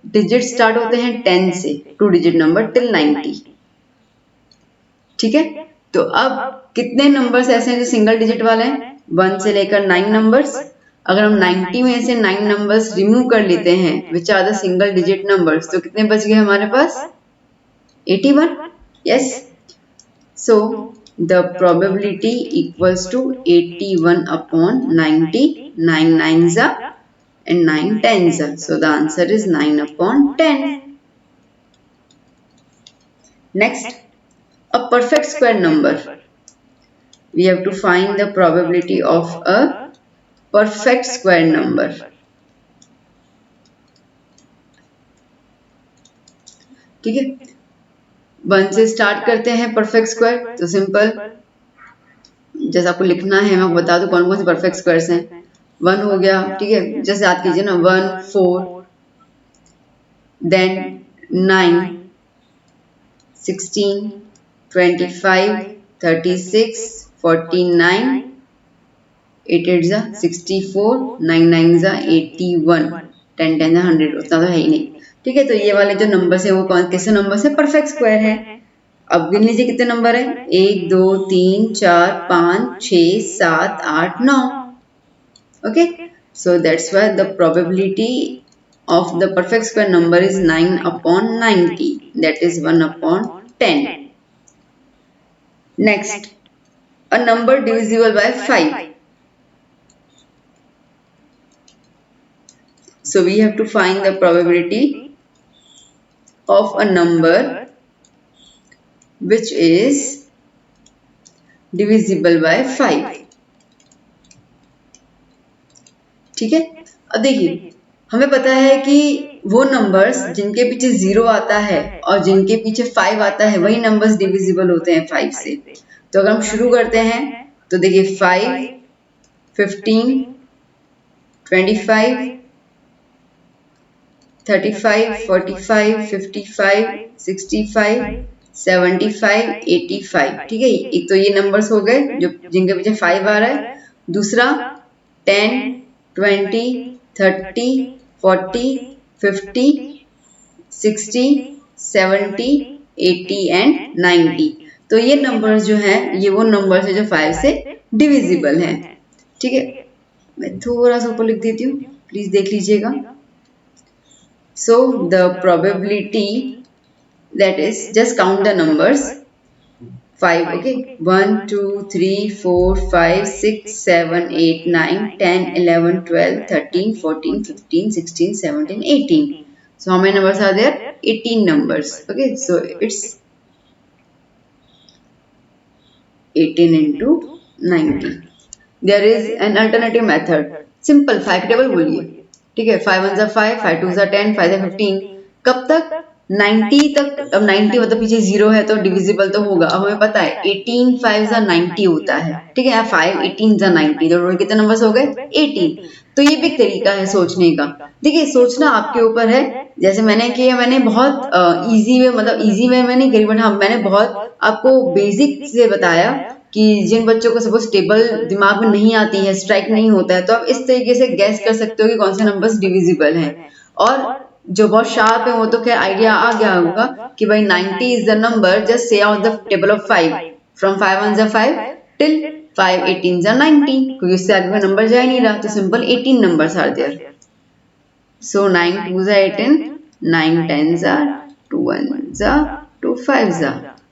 डिजिट स्टार्ट होते हैं 10 से, 2 डिजिट नंबर टिल 90. ठीक है, तो अब कितने नंबर्स ऐसे हैं जो सिंगल डिजिट वाले हैं? 1 से लेकर 9 नंबर्स। अगर हम 90 में से 9 नंबर्स रिमूव कर लेते हैं which are the single digit numbers, तो कितने बच गए हमारे पास? 81। Yes, so the probability equals to 81 upon 90, 9 9s and 9 10s, so the answer is 9 upon 10. Next, a perfect square number. We have to find the probability of a perfect square number. ठीक है, 1 से start करते हैं perfect square. तो simple, जैसे आपको लिखना है मैं आपको बता दूं कौन कौन से परफेक्ट स्क्वायर्स हैं। 1 हो गया, ठीक है, जैसे याद कीजिए ना, 1 4, देन 9 16 25 36 49 8 8 जा 64 9 9 जा 81 10 10 जा 100, उतना तो है ही नहीं। ठीक है, तो ये वाले जो नंबर है वो कौन कैसे नंबर है? परफेक्ट स्क्वायर है। अब गिन लीजिए कितने नंबर है? 1 2 3 4 5 6 7 8 9। Okay, so that's why the probability of the perfect square number is 9 upon 90, that is 1 upon 10. Next, a number divisible by 5. So we have to find the probability of a number which is divisible by 5. ठीक है, अब देखिए हमें पता है कि वो numbers जिनके पीछे 0 आता है और जिनके पीछे 5 आता है वही नंबर्स डिविजिबल होते हैं 5 से। तो अगर हम शुरू करते हैं तो देखिए 5 15 25 35 45 55 65 75 85। ठीक है, एक तो ये नंबर्स हो गए जो जिनके पीछे 5 आ रहा है। दूसरा 10 20 30 40 50 60 70 80 एंड 90। तो ये नंबर्स जो हैं ये वो नंबर्स है जो 5 से डिविजिबल हैं। ठीक है, मैं थोड़ा सा ऊपर लिख देती हूँ, प्लीज देख लीजिएगा। So the probability, that is, just count the numbers 5, okay, 1 2 3 4 5 6 7 8 9 10 11 12 13 14 15 16 17 18. So how many numbers are there? 18 numbers. Okay, so it's 18 into 90. There is an alternative method. Simple 5 table बोलिए। ठीक है, 5 1 5, 5 2 10, 5 15। कब तक? 90 तक। अब 90 मतलब पीछे 0 है तो डिविजिबल तो होगा। अब हमें पता है 18 5 90 होता है। ठीक है, 5 18 90, तो टोटल कितने नंबर्स हो गए? 18। तो ये भी एक तरीका है सोचने का। देखिए, सोचना आपके ऊपर है। जैसे मैंने किया, मैंने बहुत इजी वे, मतलब इजी वे में नहीं करी, बट हाँ मैंने बहुत आपको बेसिक से बताया कि जिन बच्चों को सपोज टेबल दिमाग में नहीं आती है, स्ट्राइक नहीं होता है, तो आप इस तरीके से गैस कर सकते हो कि कौन से नंबर्स डिविजिबल हैं। और जो बहुत शार्प है वो तो क्या आइडिया आ गया होगा कि भाई 90 is the number, just say out the table of 5 from 5 1 5 till 5 18 90, क्योंकि उससे आगे का नंबर जा ही नहीं रहा, तो simple 18 numbers are there. So 9 2 18, 9 10 2 1 2 5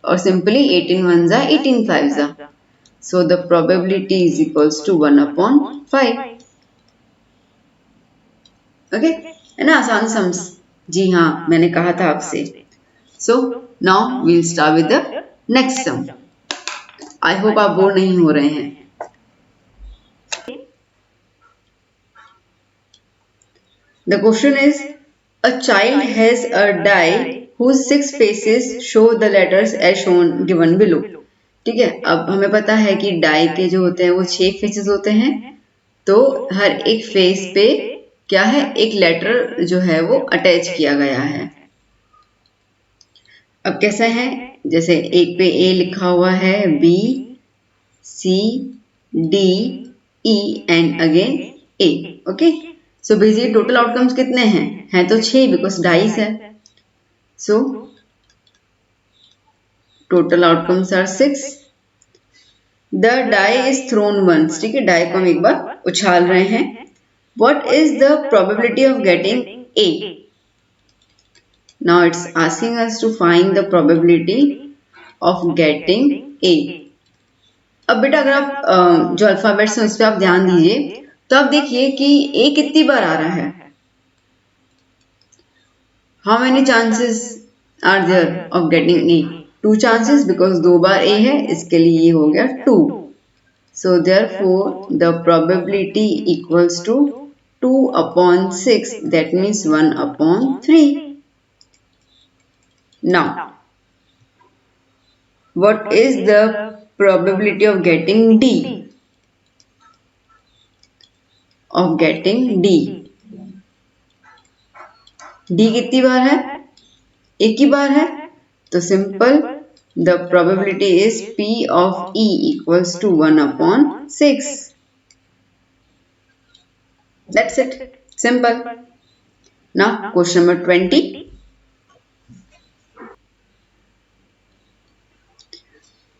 और simply 18 1 18 5। So the probability is equals to 1 upon 5. Okay, है ना आसान सम्स? जी हाँ, मैंने कहा था आपसे। So now we'll start with the next sum. I hope आप बोर नहीं हो रहे हैं। The question is, a child has a die whose 6 faces show the letters as shown given below. ठीक है, अब हमें पता है कि डाई के जो होते हैं वो 6 फेसेस होते हैं, तो हर एक फेस पे क्या है, एक लेटर जो है वो अटैच किया गया है। अब कैसा है, जैसे एक पे ए लिखा हुआ है, B C D E and again A. Okay, so basically total outcomes कितने हैं तो 6, बिकॉज डाइस है। So total outcomes are 6. The die is thrown once, ठीक है, डाई को हम एक बार उछाल रहे हैं. What is the probability of getting A? Now it's asking us to find the probability of getting A. अब बेटा अगर आप जो अल्फाबेट्स हैं उस पर आप ध्यान दीजिए, तो आप देखिए कि ए कितनी बार आ रहा है. How many chances are there of getting A? 2 chances, because 2 बार ए है, इसके लिए ये हो गया 2. So therefore the probability equals to 2 upon 6, that means 1 upon 3. Now, what is the probability of getting D? Of getting D. D कितनी बार है? एक ही बार है. तो simple, the probability is P of E equals to 1 upon 6. That's it. Simple. Now, question number 20.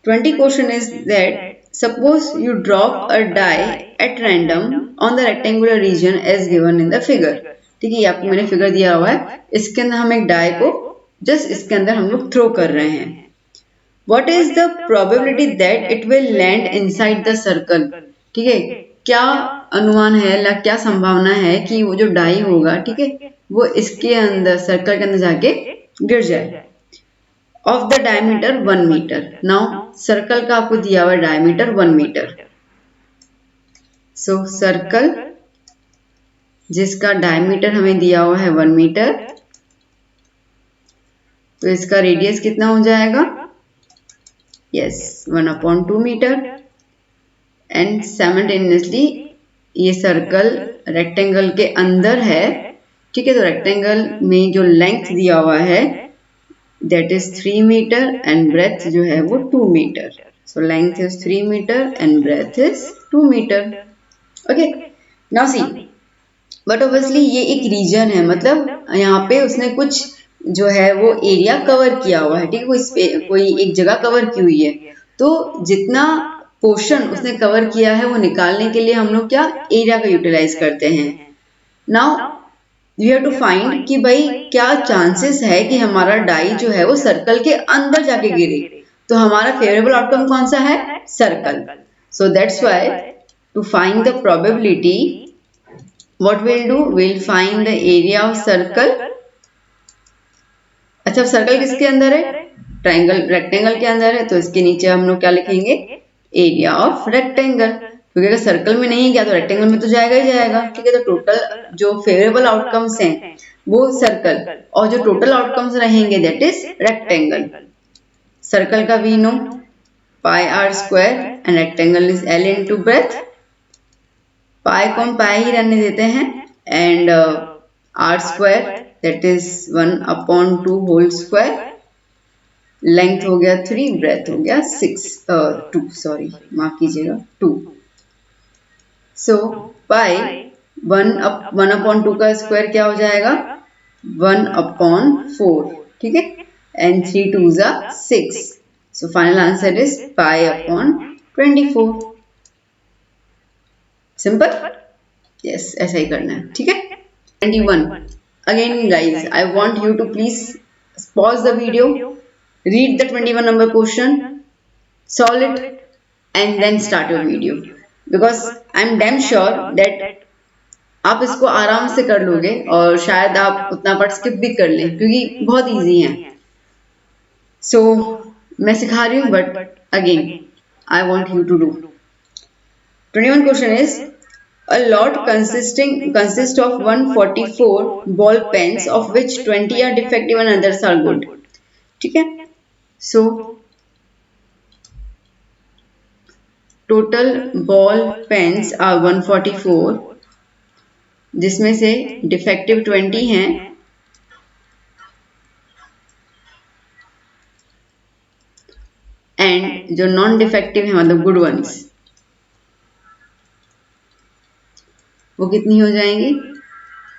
20 question is that suppose you drop a die at random on the rectangular region as given in the figure. ठीक है, ये आपको मैंने figure दिया हुआ है, इसके अंदर हम एक डाई को जस्ट इसके अंदर हम लोग थ्रो कर रहे हैं. What is the probability that it will land inside the circle? ठीक है, क्या अनुमान है या क्या संभावना है कि वो जो डाई होगा, ठीक है, वो इसके अंदर सर्कल के अंदर जाके गिर जाए. Of the diameter 1 metre. Now circle का आपको दिया हुआ डायमीटर 1 मीटर. सो सर्कल जिसका डायमीटर हमें दिया हुआ है 1 मीटर, तो इसका रेडियस कितना हो जाएगा? Yes, 1 upon 2 metre. And simultaneously ये सर्कल रेक्टेंगल के अंदर है, ठीक है, तो रेक्टेंगल में जो लेंथ दिया हुआ है that is 3 meter and breadth जो है वो 2 meter. So length is 3 meter and breadth is 2 meter. Okay. Now see, but obviously ये एक रीजन है, मतलब यहाँ पे उसने कुछ जो है वो एरिया कवर किया हुआ है, ठीक है, कोई एक जगह कवर की हुई है. तो जितना पोर्शन उसने कवर किया है वो निकालने के लिए हम लोग क्या एरिया का यूटिलाइज करते हैं. Now we have to find कि भाई क्या चांसेस है कि हमारा डाई जो है वो सर्कल के अंदर जाके गिरे. तो हमारा फेवरेबल आउटकम कौन सा है? Circle. So that's why to find the probability what will do, will find the area of circle. अच्छा, सर्कल किसके अंदर है? ट्रायंगल रेक्टेंगल के अंदर है, तो इसके नीचे हम लोग क्या लिखेंगे? Area of rectangle. क्योंकि अगर सर्कल में नहीं गया तो रेक्टेंगल में तो जाएगा ही जाएगा. ठीक है, तो टोटल जो फेवरेबल आउटकम्स हैं वो सर्कल, और जो टोटल आउटकम्स रहेंगे दैट इज रेक्टेंगल. सर्कल का we know pi r square and rectangle is l into breadth. Pi को हम पाई ही रहने देते हैं and r square that is 1 upon 2 whole square. Length हो गया 3, ब्रेथ हो गया 2, सॉरी माफ कीजिएगा 2. सो पाई 1 अपॉन 2 का स्क्वायर क्या हो जाएगा? 1 अपॉन 4. ठीक है, एंड 3 2 जा 6. So final answer is pi upon 24. Simple. Yes, ऐसा ही करना है. ठीक है. 21. Again guys, I want you to please pause the video, read the 21 number question, solve it and then start your video, because I am damn sure that आप इसको आराम से कर लोगे और शायद आप उतना पार्ट स्किप भी कर लें क्योंकि बहुत इजी है. सो मैं सिखा रही हूँ, but again I want you to do. 21 question is a lot consist of 144 ball pens of which 20 are defective and others are good. ठीक है. So total ball pens are 144, जिसमें से डिफेक्टिव 20 हैं एंड जो नॉन डिफेक्टिव है मतलब good ones, वो कितनी हो जाएंगी?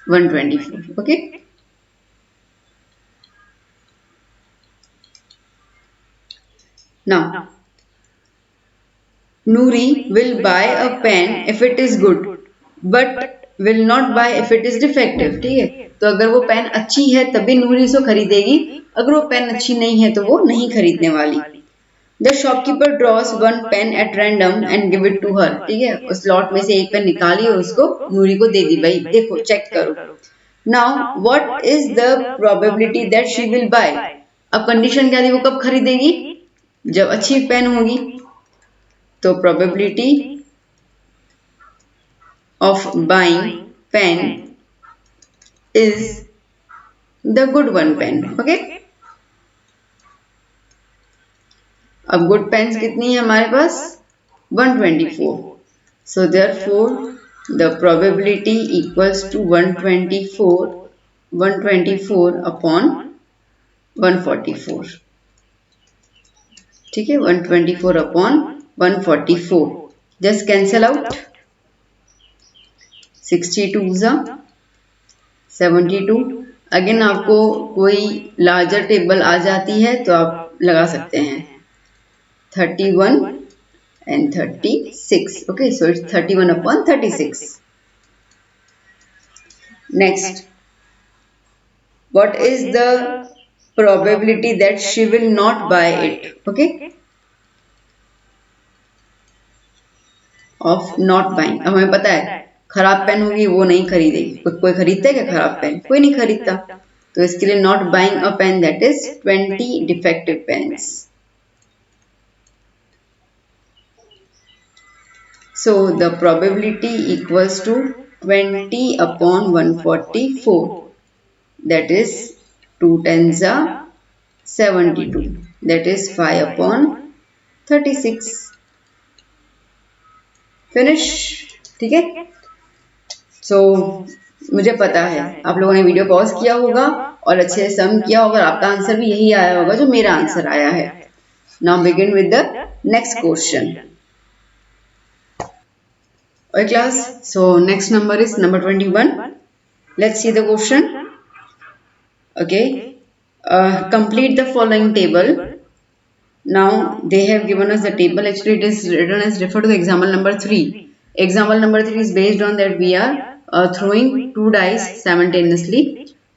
124. Okay. Now Noori will buy a pen if it is good, but will not buy if it is defective. ठीक है, तो अगर वो पेन अच्छी है तभी नूरी उसको खरीदेगी, अगर वो पेन अच्छी नहीं है तो वो नहीं खरीदने वाली. The shopkeeper draws one pen at random and give it to her. ठीक है, उस लॉट में से एक पेन निकाली और उसको नूरी को दे दी. भाई देखो चेक करो. Now what is the probability that she will buy? अब कंडीशन क्या थी, वो कब खरीदेगी, जब अच्छी पेन होगी. तो probability of buying pen is the good one pen. Okay. अब गुड पेन्स कितनी है हमारे पास, 124. So therefore the probability equals to 124 upon 144. ठीक है, 124 upon 144. Just cancel out. 62 72. Again आपको कोई लार्जर टेबल आ जाती है तो आप लगा सकते हैं. 31 and 36. Okay, so it's 31 upon 36. Next, what is the probability that she will not buy it? Okay, of not buying. अब हमें पता है खराब पेन होगी वो नहीं खरीदेगी. कोई खरीदता है क्या खराब पेन, कोई नहीं खरीदता. तो इसके लिए not buying a pen, that is 20 defective pens. So the probability equals to 20 upon 144. That is 2 tens are 72. That is 5 upon 36. Finish. ठीक है. So मुझे पता है आप लोगों ने वीडियो पॉज किया होगा और अच्छे से सम किया होगा. आपका आंसर भी यही आया होगा जो मेरा आंसर आया है. Now begin with the next question. Okay class, so next number is number 21. Let's see the question. Okay, complete the following table. Now they have given us the table. Actually it is written as refer to the example number 3. Example number 3 is based on that we are throwing 2 dice simultaneously.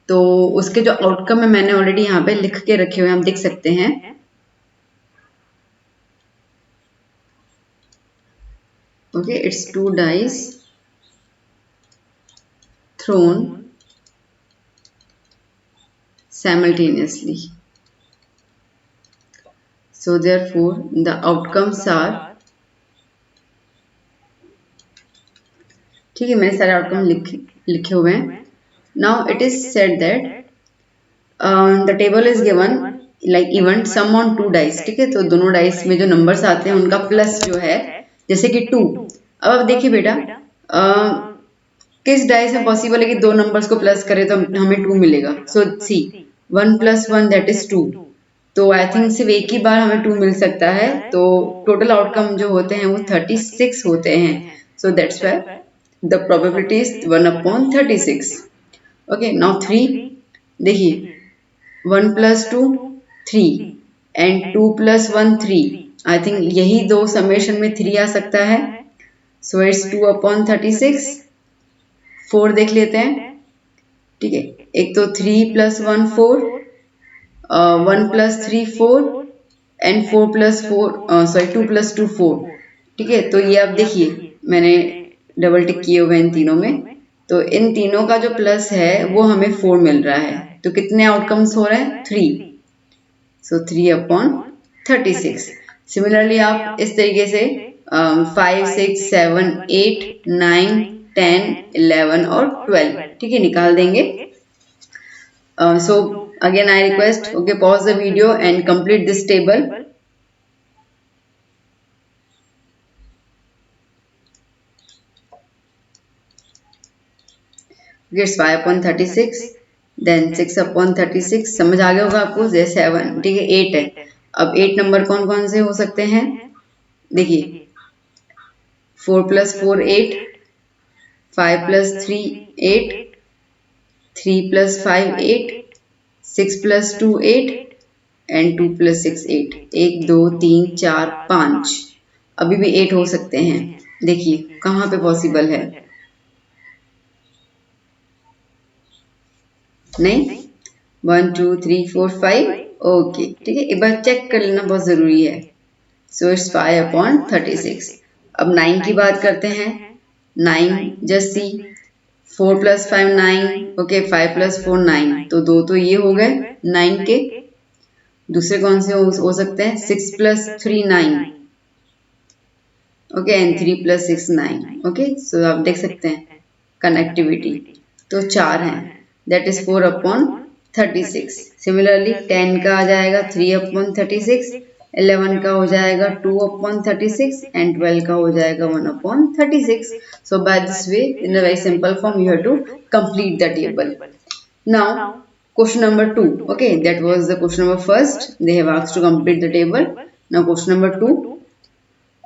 तो उसके जो outcome है मैंने already यहाँ पे लिख के रखे हुए हम देख सकते हैं. Okay, it's 2 dice thrown simultaneously. So therefore the outcomes are, ठीक है मैंने सारे आउटकम लिखे हुए हैं. Now it is said that the table is given like even sum on 2 dice. ठीक है, तो दोनों डाइस में जो नंबर्स आते हैं उनका प्लस जो है जैसे कि 2. अब आप देखिए बेटा किस डाइस में पॉसिबल है कि दो नंबर्स को प्लस करें तो हमें 2 मिलेगा. सो सी 1 + 1 दैट इज 2. तो आई थिंक सिर्फ एक ही बार हमें 2 मिल सकता है. तो टोटल आउटकम जो होते हैं वो 36 होते हैं. So that's why the probability is 1 upon 36. Okay, now 3 देखिए 1 + 2 3 एंड 2 + 1 3. आई थिंक यही दो समेशन में 3 आ सकता है. So it's 2 upon 36. 4 देख लेते हैं. ठीक है, एक तो 3 + 1 4, 1 + 3 4 एंड 4 + 4 सॉरी 2 + 2 4. ठीक है, तो ये आप देखिए मैंने डबल टिक किए हुए इन तीनों में. तो इन तीनों का जो प्लस है वो हमें 4 मिल रहा है. तो कितने आउटकम्स हो रहे हैं 3. सो 3 upon 36. सिमिलरली आप इस तरीके से 5 6 7 8 9 10 11 और 12 ठीक है निकाल देंगे. So again I request okay pause the video and complete this table. It's 5 upon 36 then 6 upon 36. समझ आ गया होगा आपको. 7 ठीक है 8 है. अब 8 नंबर कौन कौन से हो सकते हैं देखिए 4 + 4 8, 5 + 3 8, 3 + 5 8, 6 + 2 8 एंड 2 + 6 8. 1 2 3 4 5. अभी भी 8 हो सकते हैं। देखिए कहाँ पे पॉसिबल है, नहीं 1 2 3 4 5 ओके ठीक है, एक बार चेक कर लेना बहुत जरूरी है। So it's 5/36। अब 9 की बात करते हैं। 9 जस्ट सी 4 + 5 9 ओके 5 + 4 9 तो दो तो ये हो गए 9 के। दूसरे कौन से हो सकते हैं 6 + 3 9 ओके एंड 3 + 6 9 ओके। सो आप देख सकते हैं कनेक्टिविटी तो 4 हैं दैट इज 4/36। सिमिलरली 10 का आ जाएगा 3/36, 11 का हो जाएगा 2/36 एंड 12 का हो जाएगा 1/36। So by this way in a very simple form you have to complete the table. Now question number 2 okay that was the question number first, they have asked to complete the table. Now question number 2,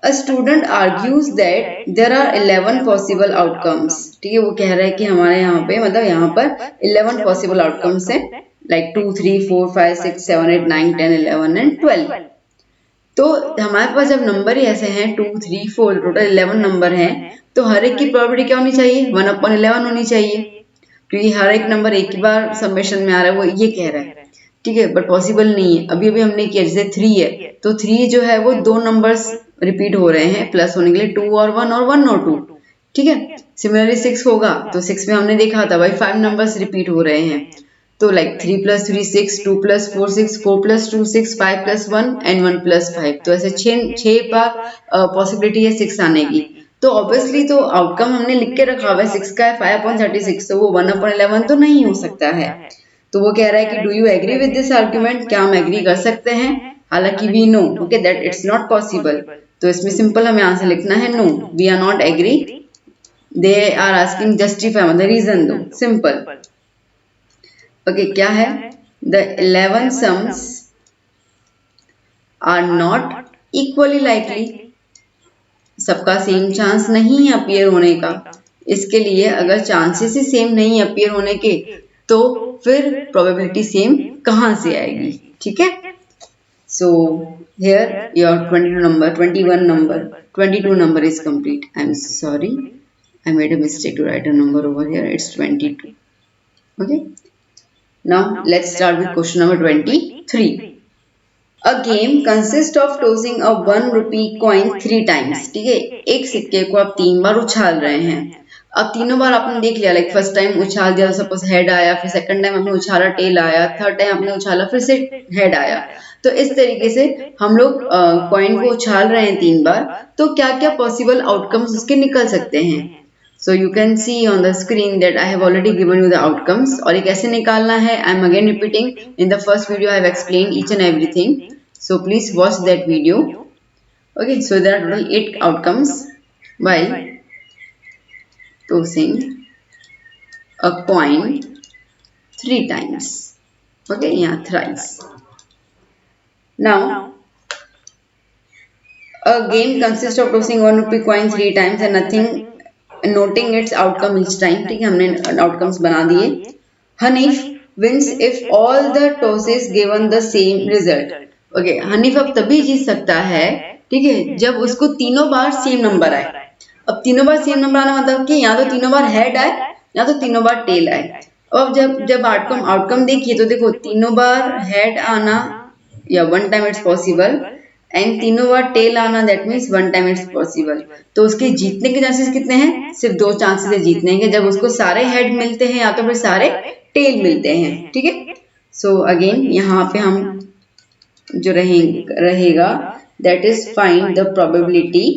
a student argues that there are 11 possible outcomes। ठीक है, वो कह रहा है कि हमारे यहाँ पे मतलब यहाँ पर 11 possible outcomes हैं like 2 3 4 5 6 7 8 9 10 11 and 12। तो हमारे पास जब नंबर ही ऐसे हैं 2 3 4 टोटल 11 नंबर हैं तो हर एक की प्रोबेबिलिटी क्या होनी चाहिए 1/11 होनी चाहिए, क्योंकि हर एक नंबर एक ही बार समेशन में आ रहा है, वो ये कह रहा है। ठीक है, बट पॉसिबल नहीं है। अभी अभी हमने किया जैसे 3 है तो 3 जो है वो दो नंबर्स रिपीट हो रहे हैं प्लस होने के लिए 2 और 1 और 1 और 2। ठीक है, सिमिलरली 6 होगा तो 6 में हमने देखा था भाई 5 नंबर्स रिपीट हो रहे हैं तो लाइक 3 + 3 6 2 + 4 6 4 + 2 6 5 + 1 एंड 1 + 5 तो ऐसे 6 बार पॉसिबिलिटी है 6 आने की। तो ऑब्वियसली तो आउटकम हमने लिख के रखा हुआ है 6 का है 5/36 तो वो 1/11 तो नहीं हो सकता है। तो वो कह रहा है कि do you agree with this argument, क्या हम एग्री कर सकते हैं? हालांकि we know okay that it's not possible, तो इसमें सिंपल हमें आंसर लिखना है no we are not agree. They are asking justify मतलब रीजन दो, सिंपल। ओके क्या है, the 11 sums are not equally likely, सबका सेम चांस नहीं है अपीयर होने का। इसके लिए अगर चांसेस ही सेम नहीं अपीयर होने के तो फिर प्रोबेबिलिटी सेम कहां से आएगी? ठीक है, so here your 22 number 21 number 22 number is complete. I'm sorry, I made a mistake to write a number over here, it's 22. Okay, now let's start with question number 23. A game consists of tossing a 1 rupee coin 3 times। ठीक है, एक सिक्के को आप 3 बार उछाल रहे हैं। अब तीनों बार आपने देख लिया, लाइक फर्स्ट टाइम उछाल दिया सपोज हेड आया, फिर सेकंड टाइम आपने उछाला टेल आया, थर्ड टाइम आपने उछाला फिर से हेड आया। तो इस तरीके से हम लोग कॉइन को उछाल रहे हैं 3 बार, तो क्या क्या पॉसिबल आउटकम्स उसके निकल सकते हैं। So you can see on the screen that I have already given you the outcomes और ये कैसे निकालना है I am again repeating, in the first video I have explained each and everything, so please watch that video. Okay, so there are total 8 outcomes by tossing a coin 3 times. Okay, yeah, thrice. Now a game consists of tossing 1 rupee coin 3 times and nothing noting its outcome each time। ठीक है, हमने outcomes बना दिए। Hanif wins if all the tosses given the same result। Okay, Hanif अब तभी जीत सकता है ठीक है जब उसको तीनों बार सेम नंबर आए। अब तीनों बार सेम नंबर आना मतलब कि या तो तीनों बार हेड आए या तो तीनों बार टेल आए। अब जब जब आउटकम देखिए तो देखो तीनों बार हेड आना या 1 टाइम इट्स पॉसिबल एंड तीनों बार टेल आना that means 1 time it's possible. तो उसके जीतने के चांसेस कितने हैं? सिर्फ 2 चांसेस है जीतने के, जब उसको सारे हेड मिलते हैं या तो फिर सारे टेल मिलते हैं। ठीक है, सो अगेन यहाँ पे हम जो रहेगा that is find the probability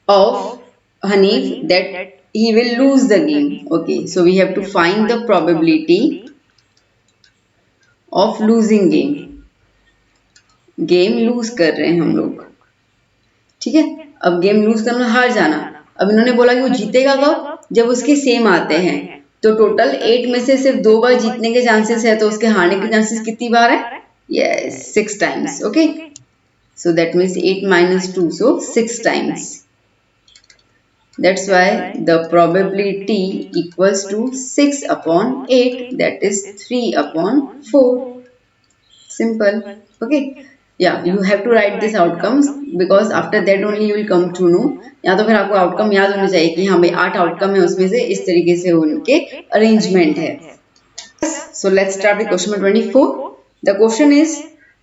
of Hanif that he will lose the game। okay, so we have to find the probability of losing game। Game lose कर रहे हैं हम लोग। ठीक है, अब गेम लूज करना हार जाना। अब इन्होंने बोला कि वो जीतेगा कब? जब उसके सेम आते हैं। तो टोटल 8 में से सिर्फ 2 बार जीतने के चांसेस है, तो उसके हारने के चांसेस कितनी बार है? Yes 6 times. Okay, so that means 8 - 2 so 6 times। That's why the probability equals to 6/8, that is 3/4। Simple। Okay, you have to write this outcomes because after that only you will come to know. या तो फिर आपको outcome याद होना चाहिए कि हाँ भाई 8 आउटकम है, उसमें से इस तरीके से उनके अरेंजमेंट है. So let's start with question number 24. The question is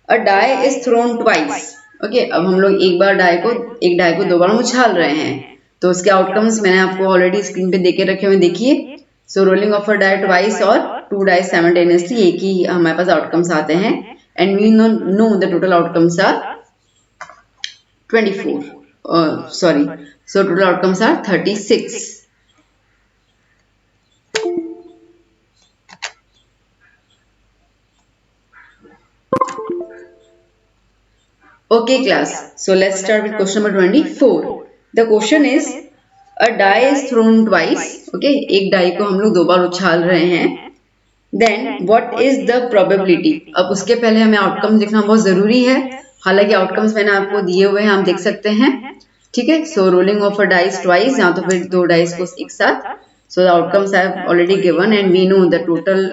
a die is thrown twice. Okay, अब हम लोग एक डाई को 2 बार उछाल रहे हैं. तो उसके आउटकम्स मैंने आपको ऑलरेडी स्क्रीन पे देके रखे हुए, देखिए. So rolling of a die twice और 2 डाई साइमल्टेनियसली, एक ही हमारे पास आउटकम्स आते हैं. And we know the total outcomes are 24. Sorry, so total outcomes are 36. Okay class, so let's start with question number 24. The question is a die is thrown twice. Okay, एक die को हम लोग 2 बार उछाल रहे हैं. Then what is the probability? अब उसके पहले हमें आउटकम देखना बहुत जरूरी है. हालांकि आउटकम्स मैंने आपको दिए हुए हैं, आप देख सकते हैं. ठीक है, so rolling of a dice twice, या तो फिर 2 डाइस को एक साथ. So the outcomes I have already given and we know the total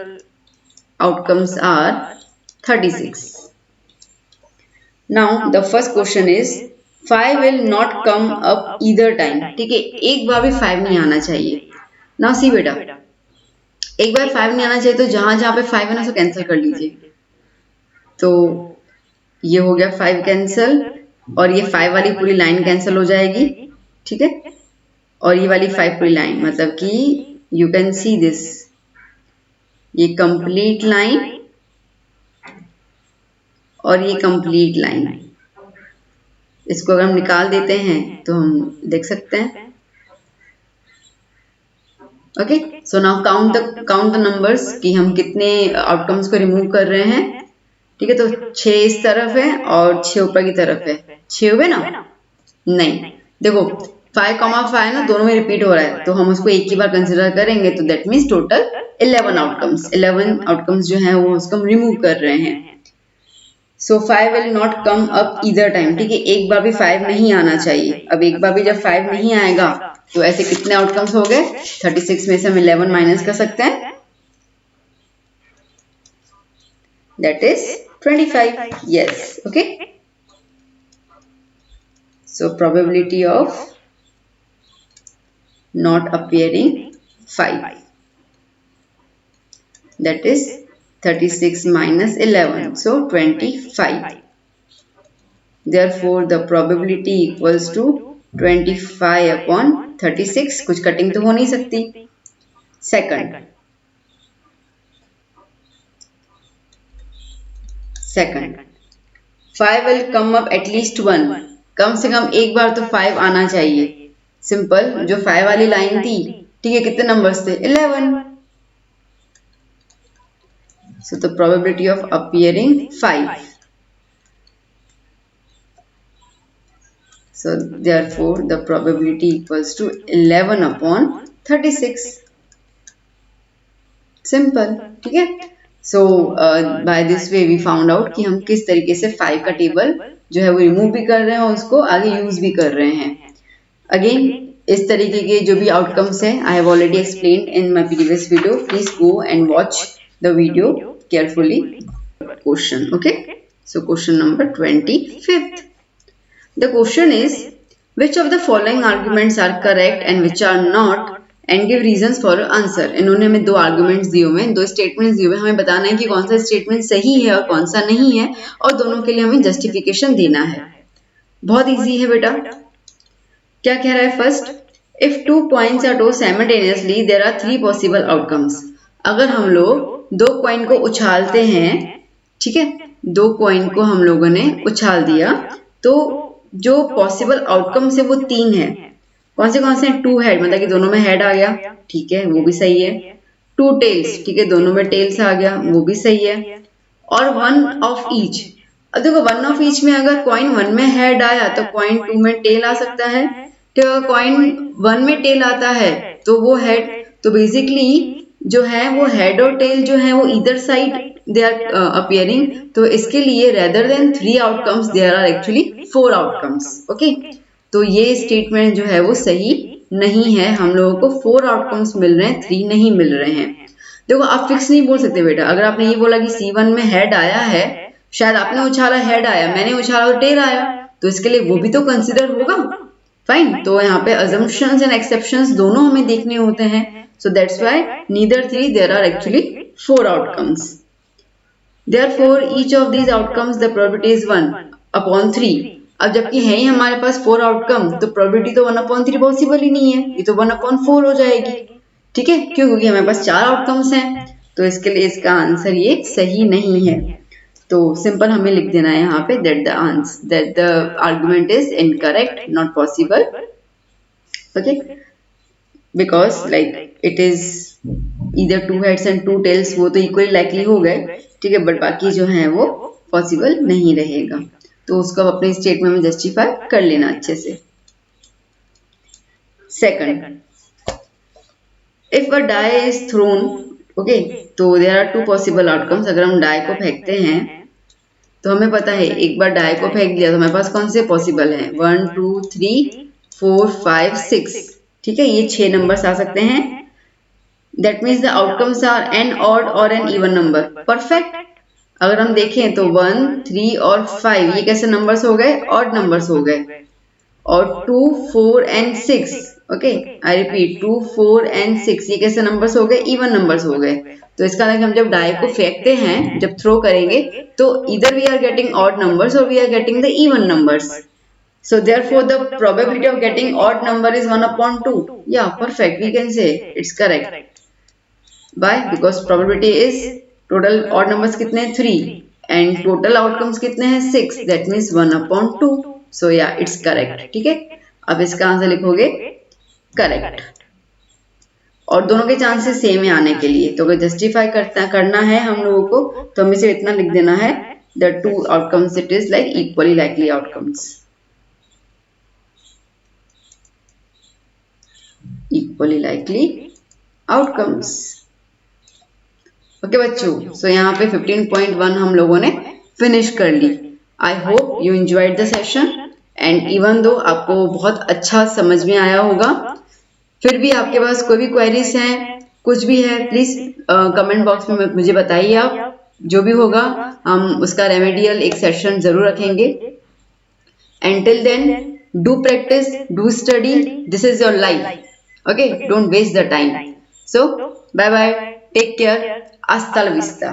outcomes are 36. Now the first question is 5 will not come up either time. ठीक है, एक बार भी 5 नहीं आना चाहिए. Now see बेटा, एक बार 5 नहीं आना चाहिए तो जहां जहां पे 5 है ना उसको कैंसिल कर लीजिए. तो ये हो गया 5 कैंसिल, और ये 5 वाली पूरी लाइन कैंसिल हो जाएगी. ठीक है, और ये वाली 5 पूरी लाइन, मतलब कि यू कैन सी दिस, ये कंप्लीट लाइन और ये कंप्लीट लाइन. इसको अगर हम निकाल देते हैं तो हम देख सकते हैं. Okay, so now count the numbers कि हम कितने आउटकम्स को रिमूव कर रहे हैं. ठीक है, तो 6 इस तरफ है और 6 ऊपर की तरफ है. 6 हुए ना? नहीं, देखो 5,5 ना दोनों में रिपीट हो रहा है, तो हम उसको एक ही बार कंसिडर करेंगे. तो दैट मीन्स टोटल 11 आउटकम्स जो है वो उसको हम रिमूव कर रहे हैं. सो 5 will not come up either time. ठीक है, एक बार भी 5 नहीं आना चाहिए. अब एक बार भी जब 5 नहीं आएगा तो ऐसे कितने आउटकम्स हो गए? 36 में से हम 11 माइनस कर सकते हैं, that is 25. Yes, okay. So probability of not appearing 5, that is 36 minus 11, so 25. Therefore, the probability equals to 25 upon 36. कुछ कटिंग तो हो नहीं सकती. Second, 5 will come up at least 1. कम से कम एक बार तो 5 आना चाहिए. सिंपल, जो 5 वाली लाइन थी, ठीक है, कितने नंबर्स थे? 11. So the probability of appearing 5. So therefore the probability equals to 11 upon 36. Simple. ठीक है. So by this way we found out कि हम किस तरीके से 5 का टेबल जो है वो रिमूव भी कर रहे हैं और उसको आगे यूज भी कर रहे हैं. अगेन इस तरीके के जो भी आउटकम्स हैं I have already explained in my previous video. Please go and watch the video carefully. Question, okay. So question number 25th. The question is which of the following arguments are correct and which are not and give reasons for answer. इन्होंने हमें 2 arguments दिए हुए हैं, 2 statements दिए हुए हैं. हमें बताना है कि कौन सा स्टेटमेंट सही है और कौन सा नहीं है, और दोनों के लिए हमें जस्टिफिकेशन देना है. बहुत इजी है बेटा. क्या कह रहा है? First, if 2 coins are tossed simultaneously there are 3 possible outcomes. अगर हम लोग 2 कॉइन को उछालते हैं, ठीक है, 2 कॉइन को हम लोगों ने उछाल दिया, तो जो पॉसिबल आउटकम्स है वो 3 है. कौन से 2 हेड, मतलब कि दोनों में हेड आ गया, ठीक है, वो भी सही है. 2 टेल्स, ठीक है, दोनों में टेल्स आ गया, वो भी सही है. और 1 ऑफ ईच. अब देखो 1 ऑफ ईच में अगर कॉइन 1 में हेड आया तो कॉइन 2 में टेल आ सकता है. तो अगर कॉइन 1 में टेल आता है तो वो हेड, तो बेसिकली जो है वो हेड और टेल जो है वो either side they are appearing. तो इसके लिए rather than 3 outcomes there are actually 4 outcomes. Okay, तो ये स्टेटमेंट जो है वो सही नहीं है. हम लोगों को 4 आउटकम्स मिल रहे हैं, 3 नहीं मिल रहे हैं. देखो आप फिक्स नहीं बोल सकते बेटा. अगर आपने ये बोला कि C1 में हेड आया है शायद आपने उछाला हेड आया, मैंने उछाला तो टेल आया, तो इसके लिए वो भी तो कंसिडर होगा। फाइन, तो यहाँ पे assumptions एंड एक्सेप्शंस दोनों हमें देखने होते हैं। So that's why neither 3, there are actually 4 outcomes. Therefore each of these outcomes the probability is 1/3। अब जबकि है ही हमारे पास 4 आउटकम, तो प्रोबेबिलिटी तो 1/3 पॉसिबल ही नहीं है, ये तो 1/4 हो जाएगी। ठीक है, क्यों? क्योंकि हमारे पास 4 आउटकम्स हैं, तो इसके लिए इसका आंसर ये सही नहीं है। तो सिंपल हमें लिख देना है यहाँ पे that the argument is incorrect, not possible, okay, because like it is either 2 heads and 2 tails, वो तो equally likely हो गए, ठीक है, बट बाकी जो है वो पॉसिबल नहीं रहेगा, तो उसको अपने स्टेटमेंट में जस्टिफाई कर लेना अच्छे से। Second, if a die is thrown, okay, तो देयर आर 2 पॉसिबल आउटकम्स। अगर हम डाई को फेंकते हैं तो हमें पता है एक बार डाई को फेंक दिया तो हमारे पास कौन से पॉसिबल हैं, 1 2 3 4 5 6, ठीक है, ये 6 नंबर्स आ सकते हैं। That means the outcomes are an odd और एन इवन नंबर। परफेक्ट। अगर हम देखें तो 1 3 और 5 ये कैसे नंबर्स हो गए, ऑड नंबर्स हो गए, और 2 4 and 6, okay, I repeat 2 4 and 6 ये कैसे नंबर्स हो गए, इवन नंबर्स हो गए। तो इसका मतलब हम जब डाई को फेंकते हैं, जब थ्रो करेंगे, तो इधर we are getting odd numbers और we are getting the even numbers. So therefore the probability of getting odd number is 1/2. Yeah, perfect. We can say it's correct. Why? Because probability is total odd numbers कितने हैं 3 and total outcomes कितने हैं 6. That means 1/2. So yeah, it's correct. ठीक है? अब इसका answer लिखोगे correct. और दोनों के चांसेस सेम है आने के लिए, तो अगर जस्टिफाई करना है हम लोगों को तो हमें सिर्फ इतना लिख देना है, the 2 outcomes it is like equally likely outcomes. Equally likely outcomes. Okay बच्चों, सो यहाँ पे 15.1 हम लोगों ने फिनिश कर ली। I hope you enjoyed the session and even though आपको बहुत अच्छा समझ में आया होगा, फिर भी आपके पास कोई भी क्वेरीज हैं, कुछ भी है, प्लीज कमेंट बॉक्स में मुझे बताइए। आप जो भी होगा हम उसका रेमेडियल एक सेशन जरूर रखेंगे। Until then, do practice, do study. This is your life. Okay, don't waste the time. So, bye bye. Take care. Hasta la vista.